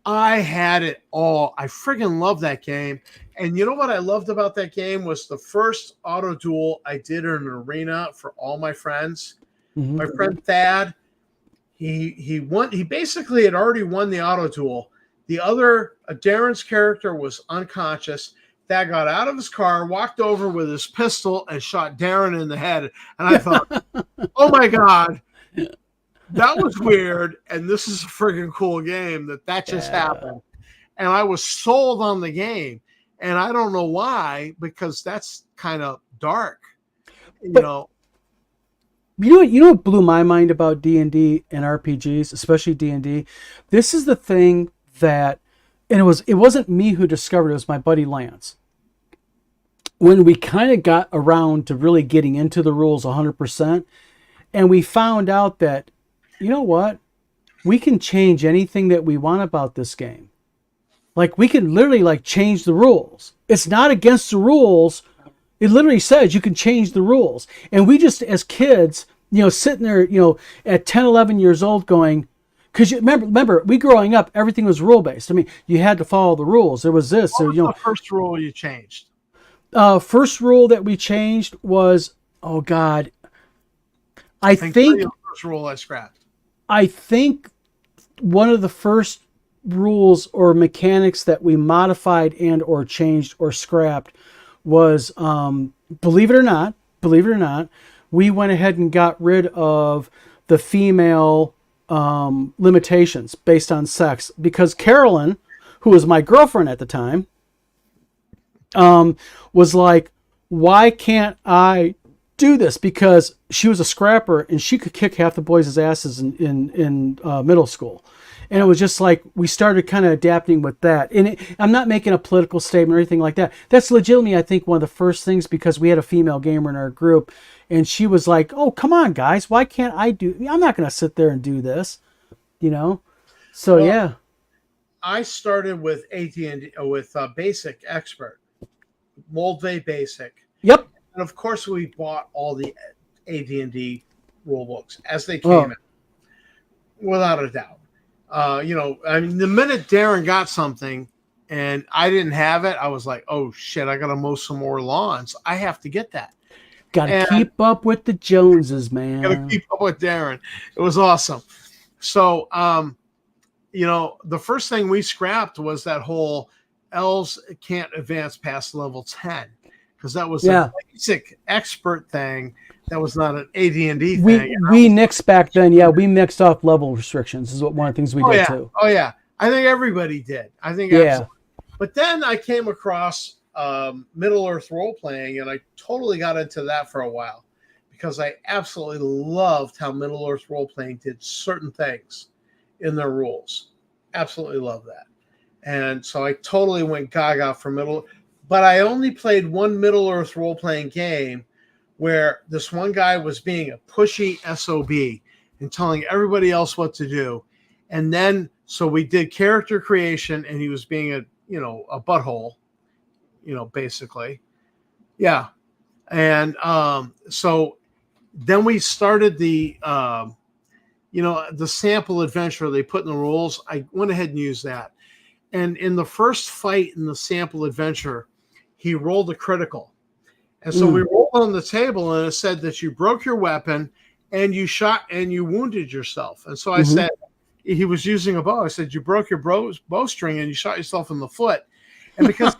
I had it all. I friggin' love that game. And you know what I loved about that game was the first auto duel I did in an arena for all my friends. Mm-hmm. My friend Thad, he won. He basically had already won the auto duel. The other, Darren's character was unconscious. Thad got out of his car, walked over with his pistol, and shot Darren in the head. And I thought, oh my God, that was weird. And this is a friggin' cool game that just happened. And I was sold on the game. And I don't know why, because that's kind of dark, you know. You know what blew my mind about D&D and RPGs, especially D&D? This is the thing that, and it wasn't me who discovered it, was my buddy Lance. When we kind of got around to really getting into the rules 100%, and we found out that, you know what? We can change anything that we want about this game. Like, we can literally change the rules. It's not against the rules. It literally says you can change the rules. And we just, as kids, sitting there, at 10, 11 years old going, because remember, we growing up, everything was rule-based. I mean, you had to follow the rules. There was this. What was the first rule you changed? First rule that we changed was, oh God, I think the first rule I scrapped. I think one of the first rules or mechanics that we modified and or changed or scrapped was, believe it or not, we went ahead and got rid of the female limitations based on sex, because Carolyn, who was my girlfriend at the time, was like, why can't I do this? Because she was a scrapper and she could kick half the boys' asses in middle school. And it was just like, we started kind of adapting with that. And I'm not making a political statement or anything like that. That's legitimately, I think, one of the first things, because we had a female gamer in our group, and she was like, oh, come on, guys, why can't I I'm not going to sit there and do this, you know? So, Well, yeah. I started with AD&D, with Basic Expert, Moldvay Basic. Yep. And of course, we bought all the AD&D rule books as they came in, without a doubt. I mean, the minute Darren got something and I didn't have it, I was like, oh shit, I got to mow some more lawns. I have to get that. Got to keep up with the Joneses, man. Got to keep up with Darren. It was awesome. So, the first thing we scrapped was that whole elves can't advance past level 10, because that was a Basic Expert thing. That was not an AD&D thing. We nixed back then. Yeah, we mixed off level restrictions. Is what one of the things we did too. Oh yeah, I think everybody did. I think absolutely. But then I came across Middle Earth role playing, and I totally got into that for a while, because I absolutely loved how Middle Earth role playing did certain things in their rules. Absolutely love that. And so I totally went gaga for Middle. But I only played one Middle Earth role playing game where this one guy was being a pushy SOB and telling everybody else what to do. And then, so we did character creation, and he was being a butthole, basically. Yeah. And so then we started the sample adventure they put in the rules. I went ahead and used that. And in the first fight in the sample adventure, he rolled a critical. And so we rolled on the table, and it said that you broke your weapon and you shot and you wounded yourself. And so I said, he was using a bow. I said, you broke your bowstring and you shot yourself in the foot. And because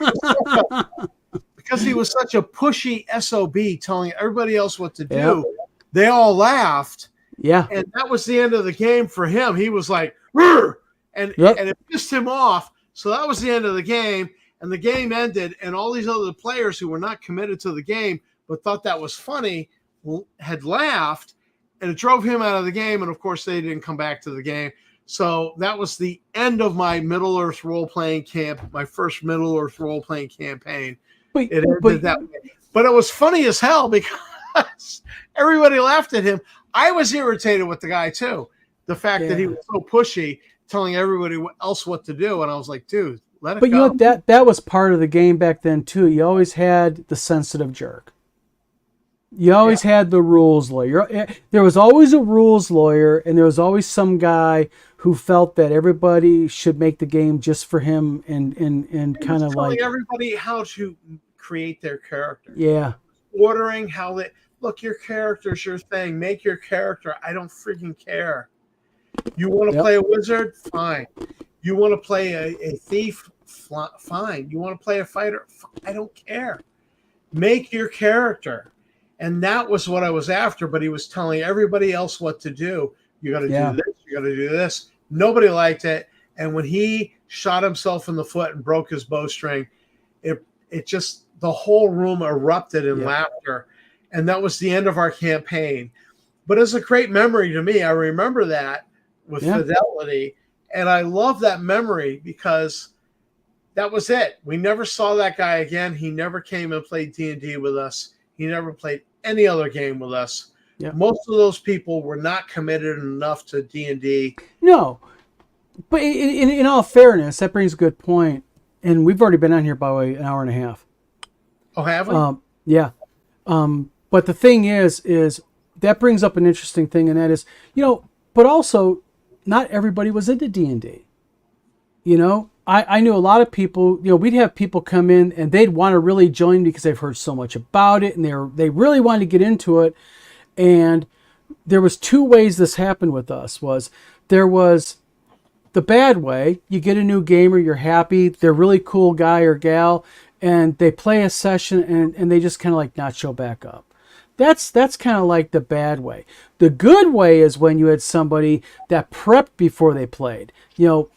he was such a pushy SOB telling everybody else what to do, they all laughed. Yeah. And that was the end of the game for him. He was like, "Rrr!" and it pissed him off. So that was the end of the game. And the game ended, and all these other players who were not committed to the game but thought that was funny had laughed, and it drove him out of the game. And of course, they didn't come back to the game. So that was the end of my Middle Earth role-playing camp, my first Middle Earth role-playing campaign. It ended that way. But it was funny as hell because everybody laughed at him. I was irritated with the guy too. The fact that he was so pushy, telling everybody else what to do. And I was like, dude, let it go. But you know, that was part of the game back then too. You always had the sensitive jerk. You always had the rules lawyer. There was always a rules lawyer, and there was always some guy who felt that everybody should make the game just for him, and kind of like everybody how to create their character. Yeah. Ordering how they look, your character's your thing. Make your character. I don't freaking care. You want to play a wizard? Fine. You want to play a thief? Fine. You want to play a fighter? I don't care. Make your character. And that was what I was after, but he was telling everybody else what to do. You got to do this. You got to do this. Nobody liked it. And when he shot himself in the foot and broke his bowstring, it just, the whole room erupted in laughter. And that was the end of our campaign. But it's a great memory to me. I remember that with fidelity. And I love that memory because that was it. We never saw that guy again. He never came and played D&D with us. He never played any other game with us. Yeah. Most of those people were not committed enough to D&D. No. But in all fairness, that brings a good point. And we've already been on here by an hour and a half. Oh, have we? Yeah. But the thing is that brings up an interesting thing, and that is, but also not everybody was into D&D. I knew a lot of people, we'd have people come in and they'd want to really join because they've heard so much about it and they really wanted to get into it. And there was two ways this happened with us. There was the bad way. You get a new gamer, you're happy, they're a really cool guy or gal, and they play a session and they just kind of like not show back up. That's kind of like the bad way. The good way is when you had somebody that prepped before they played. You know,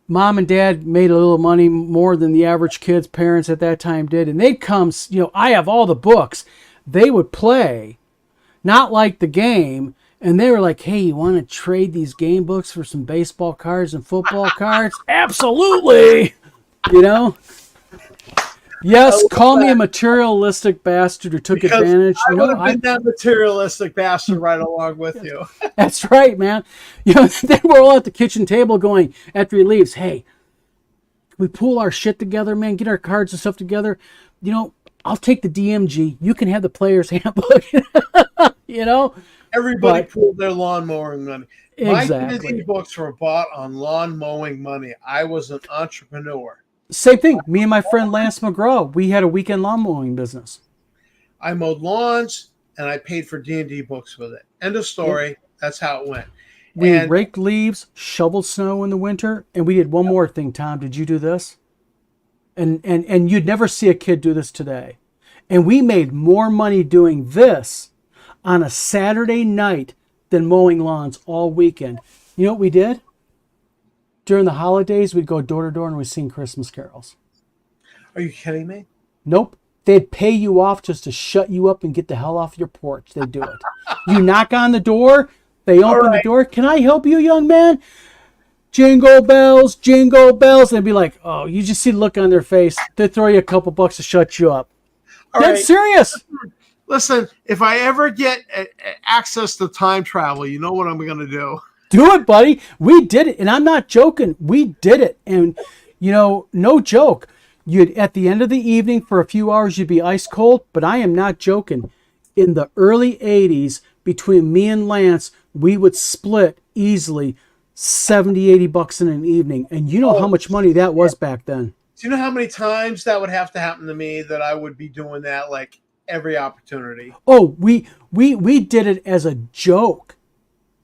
mom and dad made a little money more than the average kid's parents at that time did, and they'd come, you know, I have all the books. They would play, not like the game, and they were like, hey, you want to trade these game books for some baseball cards and football cards? Absolutely. You know? Yes, call me a materialistic bastard who took Because advantage. I would have been that materialistic bastard right along with you. That's right, man. You know, they were all at the kitchen table going, after he leaves, hey, can we pull our shit together, man? Get our cards and stuff together. You know, I'll take the DMG. You can have the player's handbook. You know? Everybody pulled their lawn mowing money. Exactly. My D&D books were bought on lawn mowing money. I was an entrepreneur. Same thing. Me and my friend Lance McGraw, we had a weekend lawn mowing business. I mowed lawns and I paid for D&D books with it. End of story. Yep. That's how it went. We raked leaves, shoveled snow in the winter, and we did one more thing, Tom. Did you do this? And you'd never see a kid do this today. And we made more money doing this on a Saturday night than mowing lawns all weekend. You know what we did? During the holidays, we'd go door to door and we'd sing Christmas carols. Are you kidding me? Nope. They'd pay you off just to shut you up and get the hell off your porch. They'd do it. You knock on the door, they open the door. Can I help you, young man? Jingle bells, jingle bells. And they'd be like, oh, you just see the look on their face. They'd throw you a couple bucks to shut you up. That's serious. Listen, if I ever get access to time travel, you know what I'm going to do. Do it, buddy. We did it. And I'm not joking. We did it. And, you know, no joke. You'd at the end of the evening for a few hours, you'd be ice cold. But I am not joking. In the early 80s, between me and Lance, we would split easily 70, 80 bucks in an evening. And you know how much money that was back then. Do you know how many times that would have to happen to me that I would be doing that like every opportunity? Oh, we did it as a joke.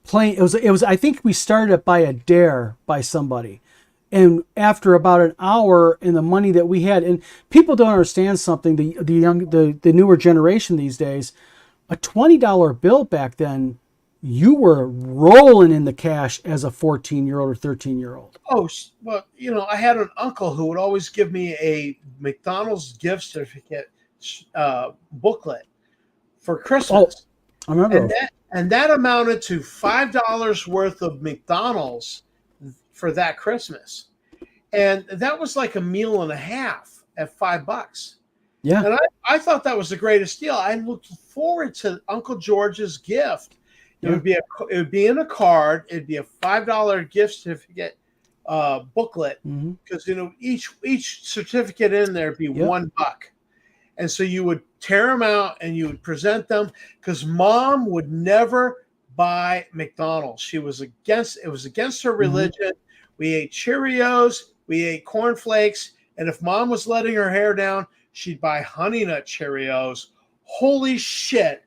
Playing it was I think we started it by a dare by somebody. And after about an hour and the money that we had, and people don't understand something, the newer generation these days, a $20 bill back then, you were rolling in the cash as a 14-year-old or 13-year-old. Oh, well, you know, I had an uncle who would always give me a McDonald's gift certificate booklet for Christmas. Oh, I remember. And that amounted to $5 worth of McDonald's for that Christmas. And that was like a meal and a half at $5. Yeah. And I thought that was the greatest deal. I looked forward to Uncle George's gift. It would be in a card. It'd be a $5 gift certificate booklet, because you know each certificate in there would be $1. And so you would tear them out and you would present them, because Mom would never buy McDonald's. It was against her religion. We ate Cheerios, we ate cornflakes, and if Mom was letting her hair down, she'd buy Honey Nut Cheerios. Holy shit,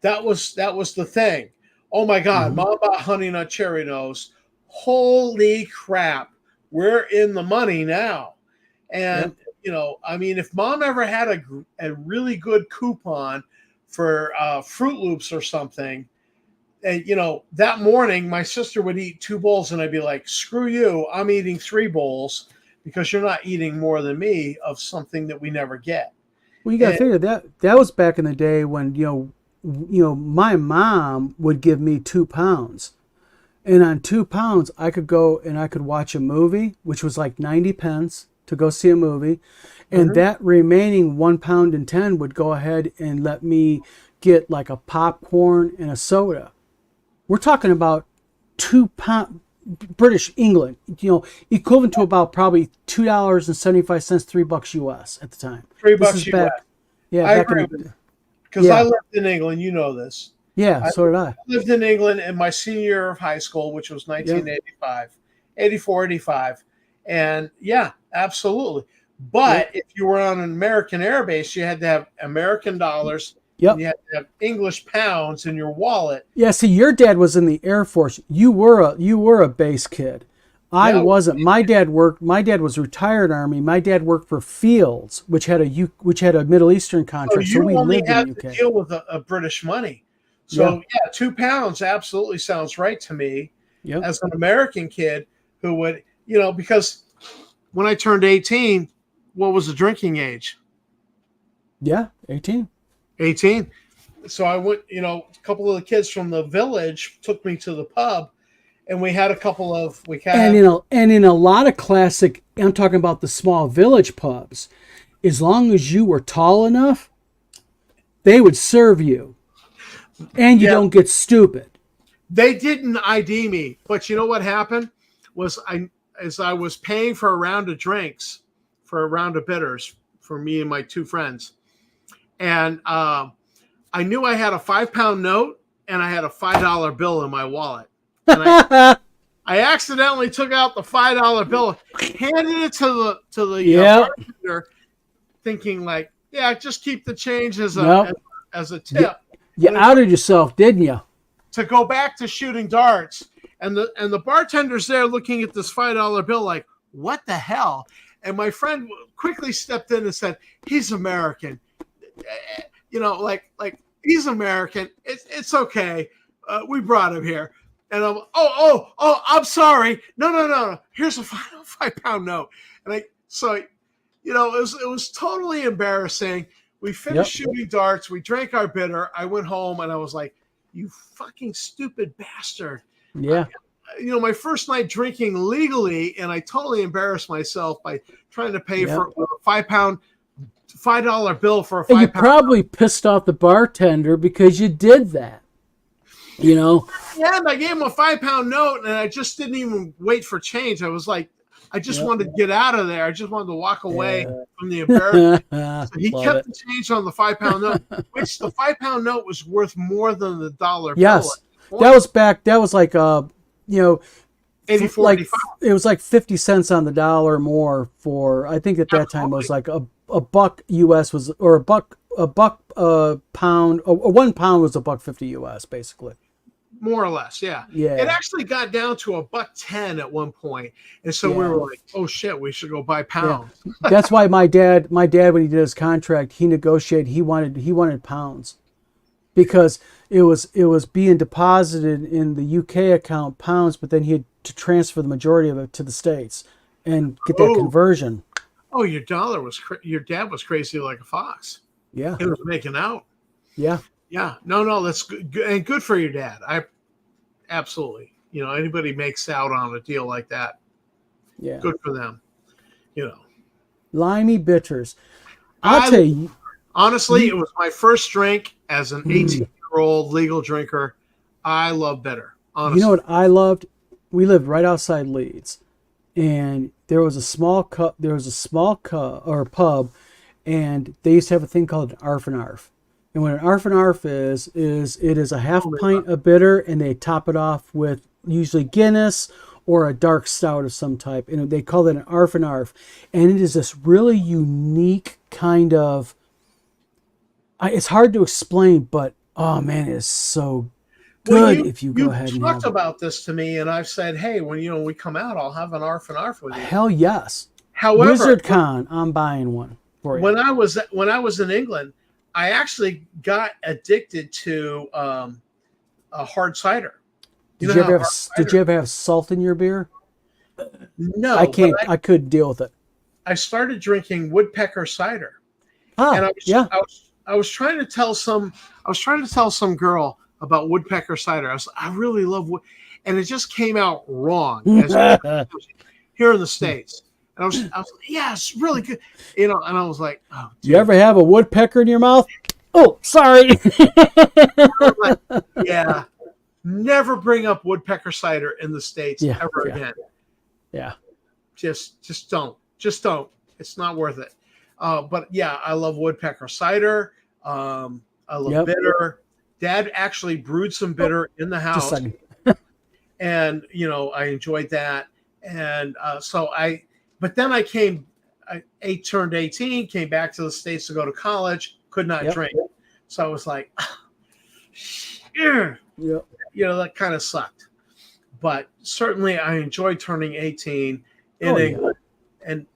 that was the thing. Oh my God, Mom bought Honey Nut Cheerios. Holy crap, we're in the money now. And you know, I mean, if Mom ever had a really good coupon for Fruit Loops or something, and you know, that morning my sister would eat 2 bowls and I'd be like, screw you, I'm eating 3 bowls because you're not eating more than me of something that we never get. Well, you got to figure that was back in the day when, you know, my mom would give me £2. And on £2, I could go and I could watch a movie, which was like 90 pence to go see a movie. And that remaining £1.10 would go ahead and let me get like a popcorn and a soda. We're talking about £2, British England, you know, equivalent to about probably $2.75, $3 US at the time. $3 US. Yeah, I agree with you. Because I lived in England, you know this. Yeah, so did I. I lived in England in my senior year of high school, which was 1985, 84, 85. And yeah, absolutely. But if you were on an American airbase, you had to have American dollars. And you had to have English pounds in your wallet. Yeah, see, your dad was in the Air Force. You were a base kid. I Yeah. wasn't. My dad was retired Army. My dad worked for Fields, which had a Middle Eastern So contract. So you we only lived in had the to UK. deal with a British money. Yeah. So yeah, £2 absolutely sounds right to me Yep. as an American kid who would, because when I turned 18, what was the drinking age? Yeah. 18. 18. So I went, a couple of the kids from the village took me to the pub, and we had And in a lot of classic, I'm talking about the small village pubs. As long as you were tall enough, they would serve you, and you Yeah. don't get stupid. They didn't ID me, but you know what happened was as I was paying for a round of drinks, for a round of bitters for me and my two friends, and I knew I had a £5 note and I had a $5 bill in my wallet, and I accidentally took out the $5 bill, handed it to the Yep. bartender, thinking like, yeah, just keep the change as a Nope. as a tip. You outed yourself, didn't you? To go back to shooting darts, and the bartender's there looking at this $5 bill like, what the hell? And my friend quickly stepped in and said, he's American, like he's American, it's okay, we brought him here. And I'm I'm sorry, no, here's a £5 note. And it was totally embarrassing. We finished shooting darts, we drank our bitter, I went home, and I was like, you fucking stupid bastard. Yeah. My first night drinking legally, and I totally embarrassed myself by trying to pay for a $5 bill for a And you £5. probably pissed off the bartender because you did that. Yeah, and I gave him a £5 note, and I just didn't even wait for change. I was like, I just wanted to get out of there. I just wanted to walk away from the embarrassment. So he kept the change on the £5 note, which the £5 note was worth more than the dollar bill. Yes. That was like 84, like it was like 50 cents on the dollar more for, I think at that time it was like a buck US was, or a buck pound, or 1 pound was $1.50 US basically. More or less, yeah. It actually got down to $1.10 at one point, and so we were like, "Oh shit, we should go buy pounds." Yeah. That's why my dad, when he did his contract, he negotiated. He wanted pounds, because it was being deposited in the UK account pounds, but then he had to transfer the majority of it to the States and get that conversion. Oh, your dad was crazy like a fox. Yeah, he was making out. Yeah. Yeah, no, that's good, and good for your dad. I absolutely, anybody makes out on a deal like that. Yeah, good for them. Limey bitters. I'll tell you, honestly, it was my first drink as an 18-year-old legal drinker. I love bitter. Honestly, you know what I loved? We lived right outside Leeds, and there was a small pub, and they used to have a thing called an arf and arf. And what an arf and arf is it is a half pint of bitter, and they top it off with usually Guinness or a dark stout of some type. And they call it an arf and arf. And it is this really unique kind of, it's hard to explain, but oh man, it is so good if you go ahead and talked about this to me, and I've said, hey, when we come out, I'll have an arf and arf with you. Hell yes. However, WizardCon, I'm buying one for you. When I was in England, I actually got addicted to a hard cider. Did you ever have salt in your beer? No, I couldn't deal with it. I started drinking woodpecker cider. Oh, and yeah. I was trying to tell some girl about woodpecker cider. I really love wood, and it just came out wrong here in the States. And I was like, yeah, it's really good. And I was like, oh, dude. You ever have a woodpecker in your mouth? Oh, sorry. Like, yeah. Never bring up woodpecker cider in the States ever again. Yeah. Just don't. Just don't. It's not worth it. But yeah, I love woodpecker cider. I love bitter. Dad actually brewed some bitter in the house. Just a second. And, I enjoyed that. And but then I turned 18, came back to the States to go to college, could not drink. So I was like, that kind of sucked. but certainly I enjoyed turning 18 in Oh, yeah. England. And,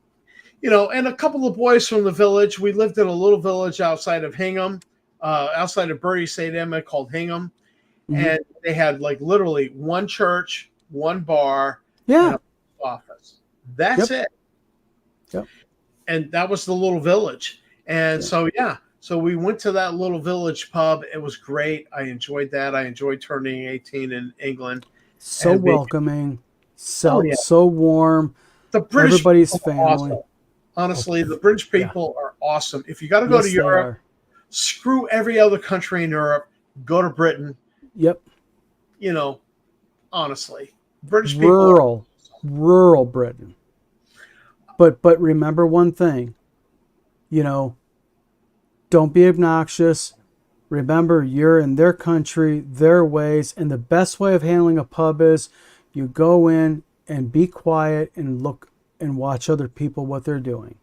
and a couple of boys from the village. We lived in a little village outside of Hingham, outside of Bury St. Emma called Hingham. Mhm. And they had like literally one church, one bar, Yeah. and an office. That's Yep. it. Yep. And that was the little village. And so we went to that little village pub. It was great. I enjoyed that. I enjoyed turning 18 in England. So And welcoming, so Oh, yeah. so warm. The British Everybody's people are family. awesome. Honestly, the British people are awesome. If you got to go Yes, to they Europe, are. screw every other country in Europe. Go to Britain. Yep. Honestly, British people are Rural Britain. But remember one thing, don't be obnoxious. Remember, you're in their country, their ways, and the best way of handling a pub is you go in and be quiet and look and watch other people what they're doing.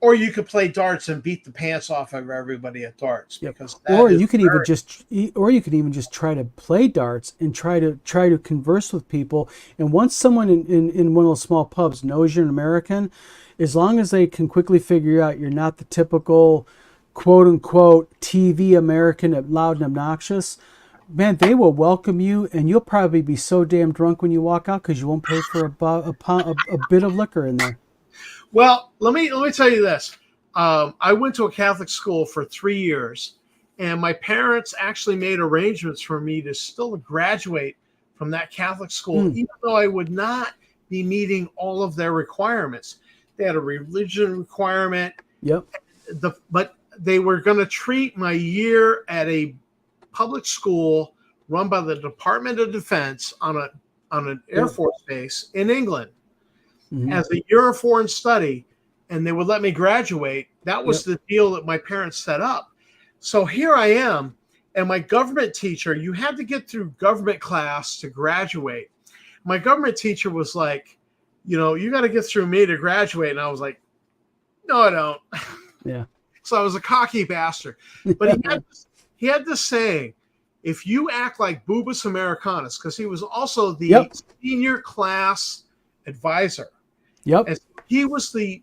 Or you could play darts and beat the pants off of everybody at darts. Yep. Because Or you could even just try to play darts and try to converse with people. And once someone in one of those small pubs knows you're an American, as long as they can quickly figure out you're not the typical quote unquote TV American, loud and obnoxious, man, they will welcome you, and you'll probably be so damn drunk when you walk out because you won't pay for a bit of liquor in there. Well, let me tell you this. I went to a Catholic school for 3 years, and my parents actually made arrangements for me to still graduate from that Catholic school, even though I would not be meeting all of their requirements. They had a religion requirement. Yep. But they were going to treat my year at a public school run by the Department of Defense on an Air Force base in England as a year of foreign study, and they would let me graduate. That was the deal that my parents set up. So here I am, and my government teacher, you had to get through government class to graduate. My government teacher was like, you got to get through me to graduate. And I was like, no, I don't. Yeah. So I was a cocky bastard. But he had this saying, if you act like Bubis Americanus, because he was also the senior class advisor. Yep. And he was the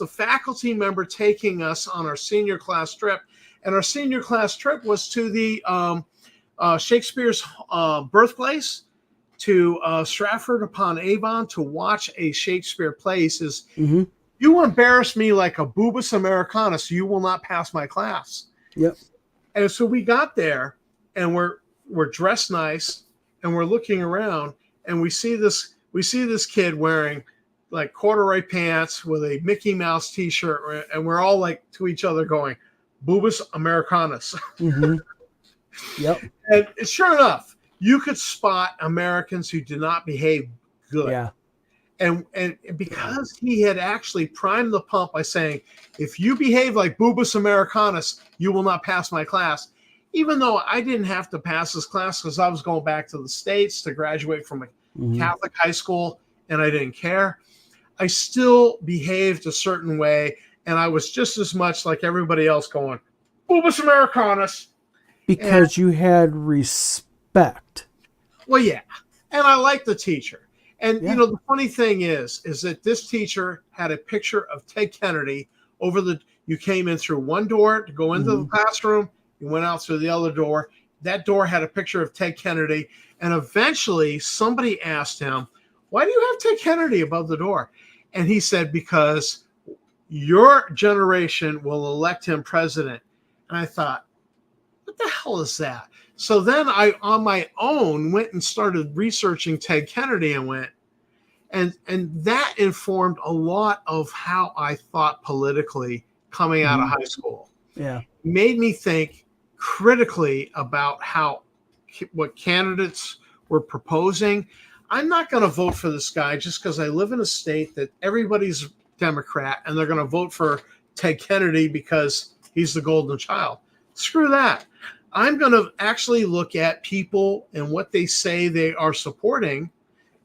faculty member taking us on our senior class trip. And our senior class trip was to the Shakespeare's birthplace, to Stratford upon Avon, to watch a Shakespeare play. He says, you embarrass me like a Bubis Americanus, you will not pass my class. Yep. And so we got there, and we're dressed nice, and we're looking around, and we see this kid wearing like corduroy pants with a Mickey Mouse t-shirt, and we're all like to each other going, Bubis Americanus. Yep. And sure enough, you could spot Americans who did not behave good. Yeah. And because he had actually primed the pump by saying, if you behave like Bubis Americanus, you will not pass my class. Even though I didn't have to pass this class because I was going back to the States to graduate from a Catholic high school, and I didn't care. I still behaved a certain way, and I was just as much like everybody else going, Bubis Americanus. Because you had respect. Well, yeah. And I liked the teacher. And, the funny thing is that this teacher had a picture of Ted Kennedy you came in through one door to go into the classroom. You went out through the other door. That door had a picture of Ted Kennedy. And eventually somebody asked him, why do you have Ted Kennedy above the door? And he said, because your generation will elect him president. And I thought, what the hell is that? So then I, on my own, went and started researching Ted Kennedy and that informed a lot of how I thought politically coming out of high school. Yeah. It made me think critically about what candidates were proposing. I'm not going to vote for this guy just because I live in a state that everybody's Democrat and they're going to vote for Ted Kennedy because he's the golden child. Screw that. I'm going to actually look at people and what they say they are supporting.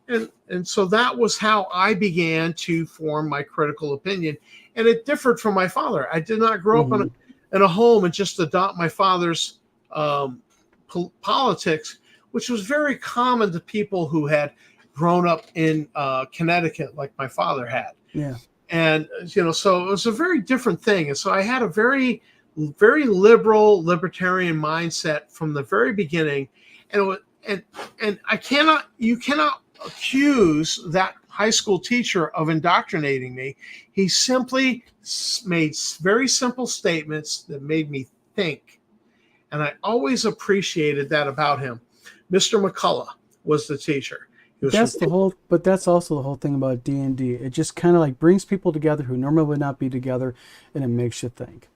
And so that was how I began to form my critical opinion. And it differed from my father. I did not grow up in a home and just adopt my father's politics. which was very common to people who had grown up in Connecticut, like my father had. Yeah. And so it was a very different thing. And so I had a very, very liberal, libertarian mindset from the very beginning. And you cannot accuse that high school teacher of indoctrinating me. He simply made very simple statements that made me think. And I always appreciated that about him. Mr. McCullough was the teacher. That's also the whole thing about D&D. It just kind of like brings people together who normally would not be together, and it makes you think.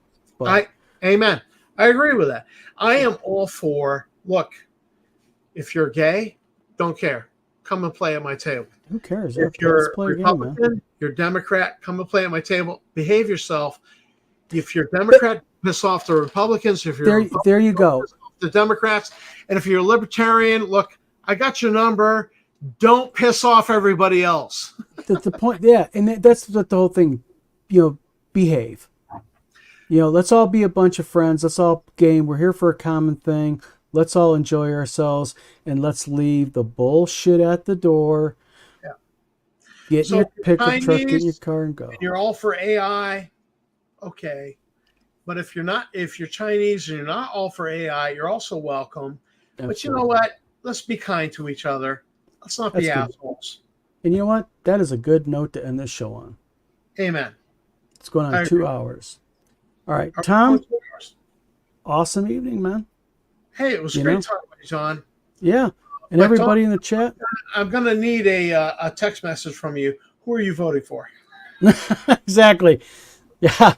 Amen. I agree with that. I am all for, look, if you're gay, don't care. Come and play at my table. Who cares? If you're Republican, you're Democrat, come and play at my table. Behave yourself. If you're Democrat, piss off the Republicans. If you're there you go. Piss off the Democrats. And if you're a libertarian, look, I got your number. Don't piss off everybody else. The point, yeah, and that's the whole thing. Behave. Let's all be a bunch of friends. Let's all game. We're here for a common thing. Let's all enjoy ourselves, and let's leave the bullshit at the door. Yeah. Get in your pickup truck, get in your car, and go. You're all for AI, okay. But if you're Chinese and you're not all for AI, you're also welcome. Absolutely. But you know what? Let's be kind to each other. Let's not be assholes. And you know what? That is a good note to end this show on. Amen. It's going on 2 hours. All right, Tom. Awesome evening, man. Hey, it was great talking with you, John. Yeah, and everybody in the chat. I'm going to need a text message from you. Who are you voting for? Exactly. Yeah,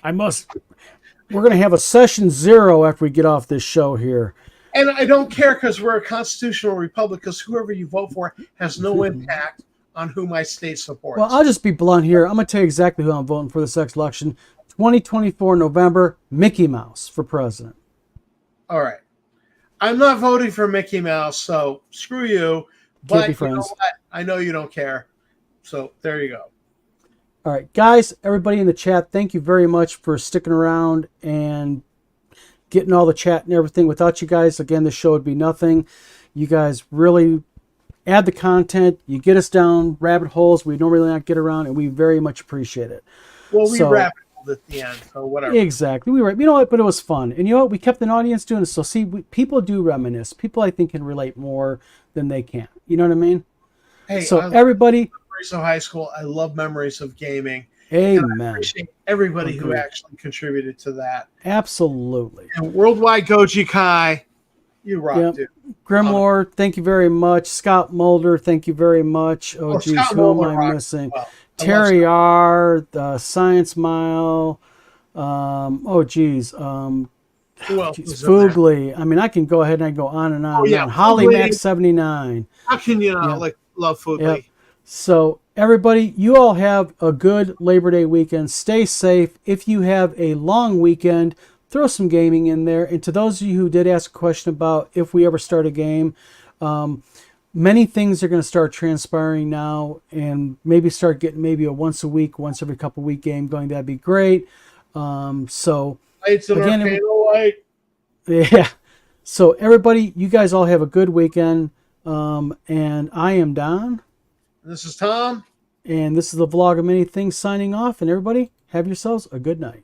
I must. We're going to have a session 0 after we get off this show here. And I don't care because we're a constitutional republic, because whoever you vote for has no impact on who my state supports. Well, I'll just be blunt here. I'm going to tell you exactly who I'm voting for this next election. 2024 November, Mickey Mouse for president. All right. I'm not voting for Mickey Mouse, so screw you. But you know what? I know you don't care. So there you go. All right, guys, everybody in the chat, thank you very much for sticking around and getting all the chat and everything. Without you guys, again, the show would be nothing. You guys really add the content. You get us down rabbit holes we normally not get around, and we very much appreciate it. Well, we rabbit holed at the end, so whatever. Exactly. You know what? But it was fun. And you know what? We kept an audience doing it. So see, people do reminisce. People, I think, can relate more than they can. You know what I mean? Hey, so everybody. Memories of high school. I love memories of gaming. Amen. I appreciate everybody who actually contributed to that. Absolutely. And Worldwide Goji Kai, you rock, dude. Grimoire, thank you very much. Scott Mulder, thank you very much. Oh, geez, who am I missing? Well. Terry R., the Science Mile. Oh, geez. Fugly. I mean, I can go ahead and I can go on and on. Oh, yeah. Holly Max 79. How can you not love Fugly? Yep. So, everybody, you all have a good Labor Day weekend. Stay safe. If you have a long weekend, throw some gaming in there. And to those of you who did ask a question about if we ever start a game, many things are going to start transpiring now, and maybe start getting maybe a once every couple week game going. That'd be great. So again, yeah. So everybody, you guys all have a good weekend. And I am Don. This is Tom. And this is the Vlog of Many Things signing off. And everybody, have yourselves a good night.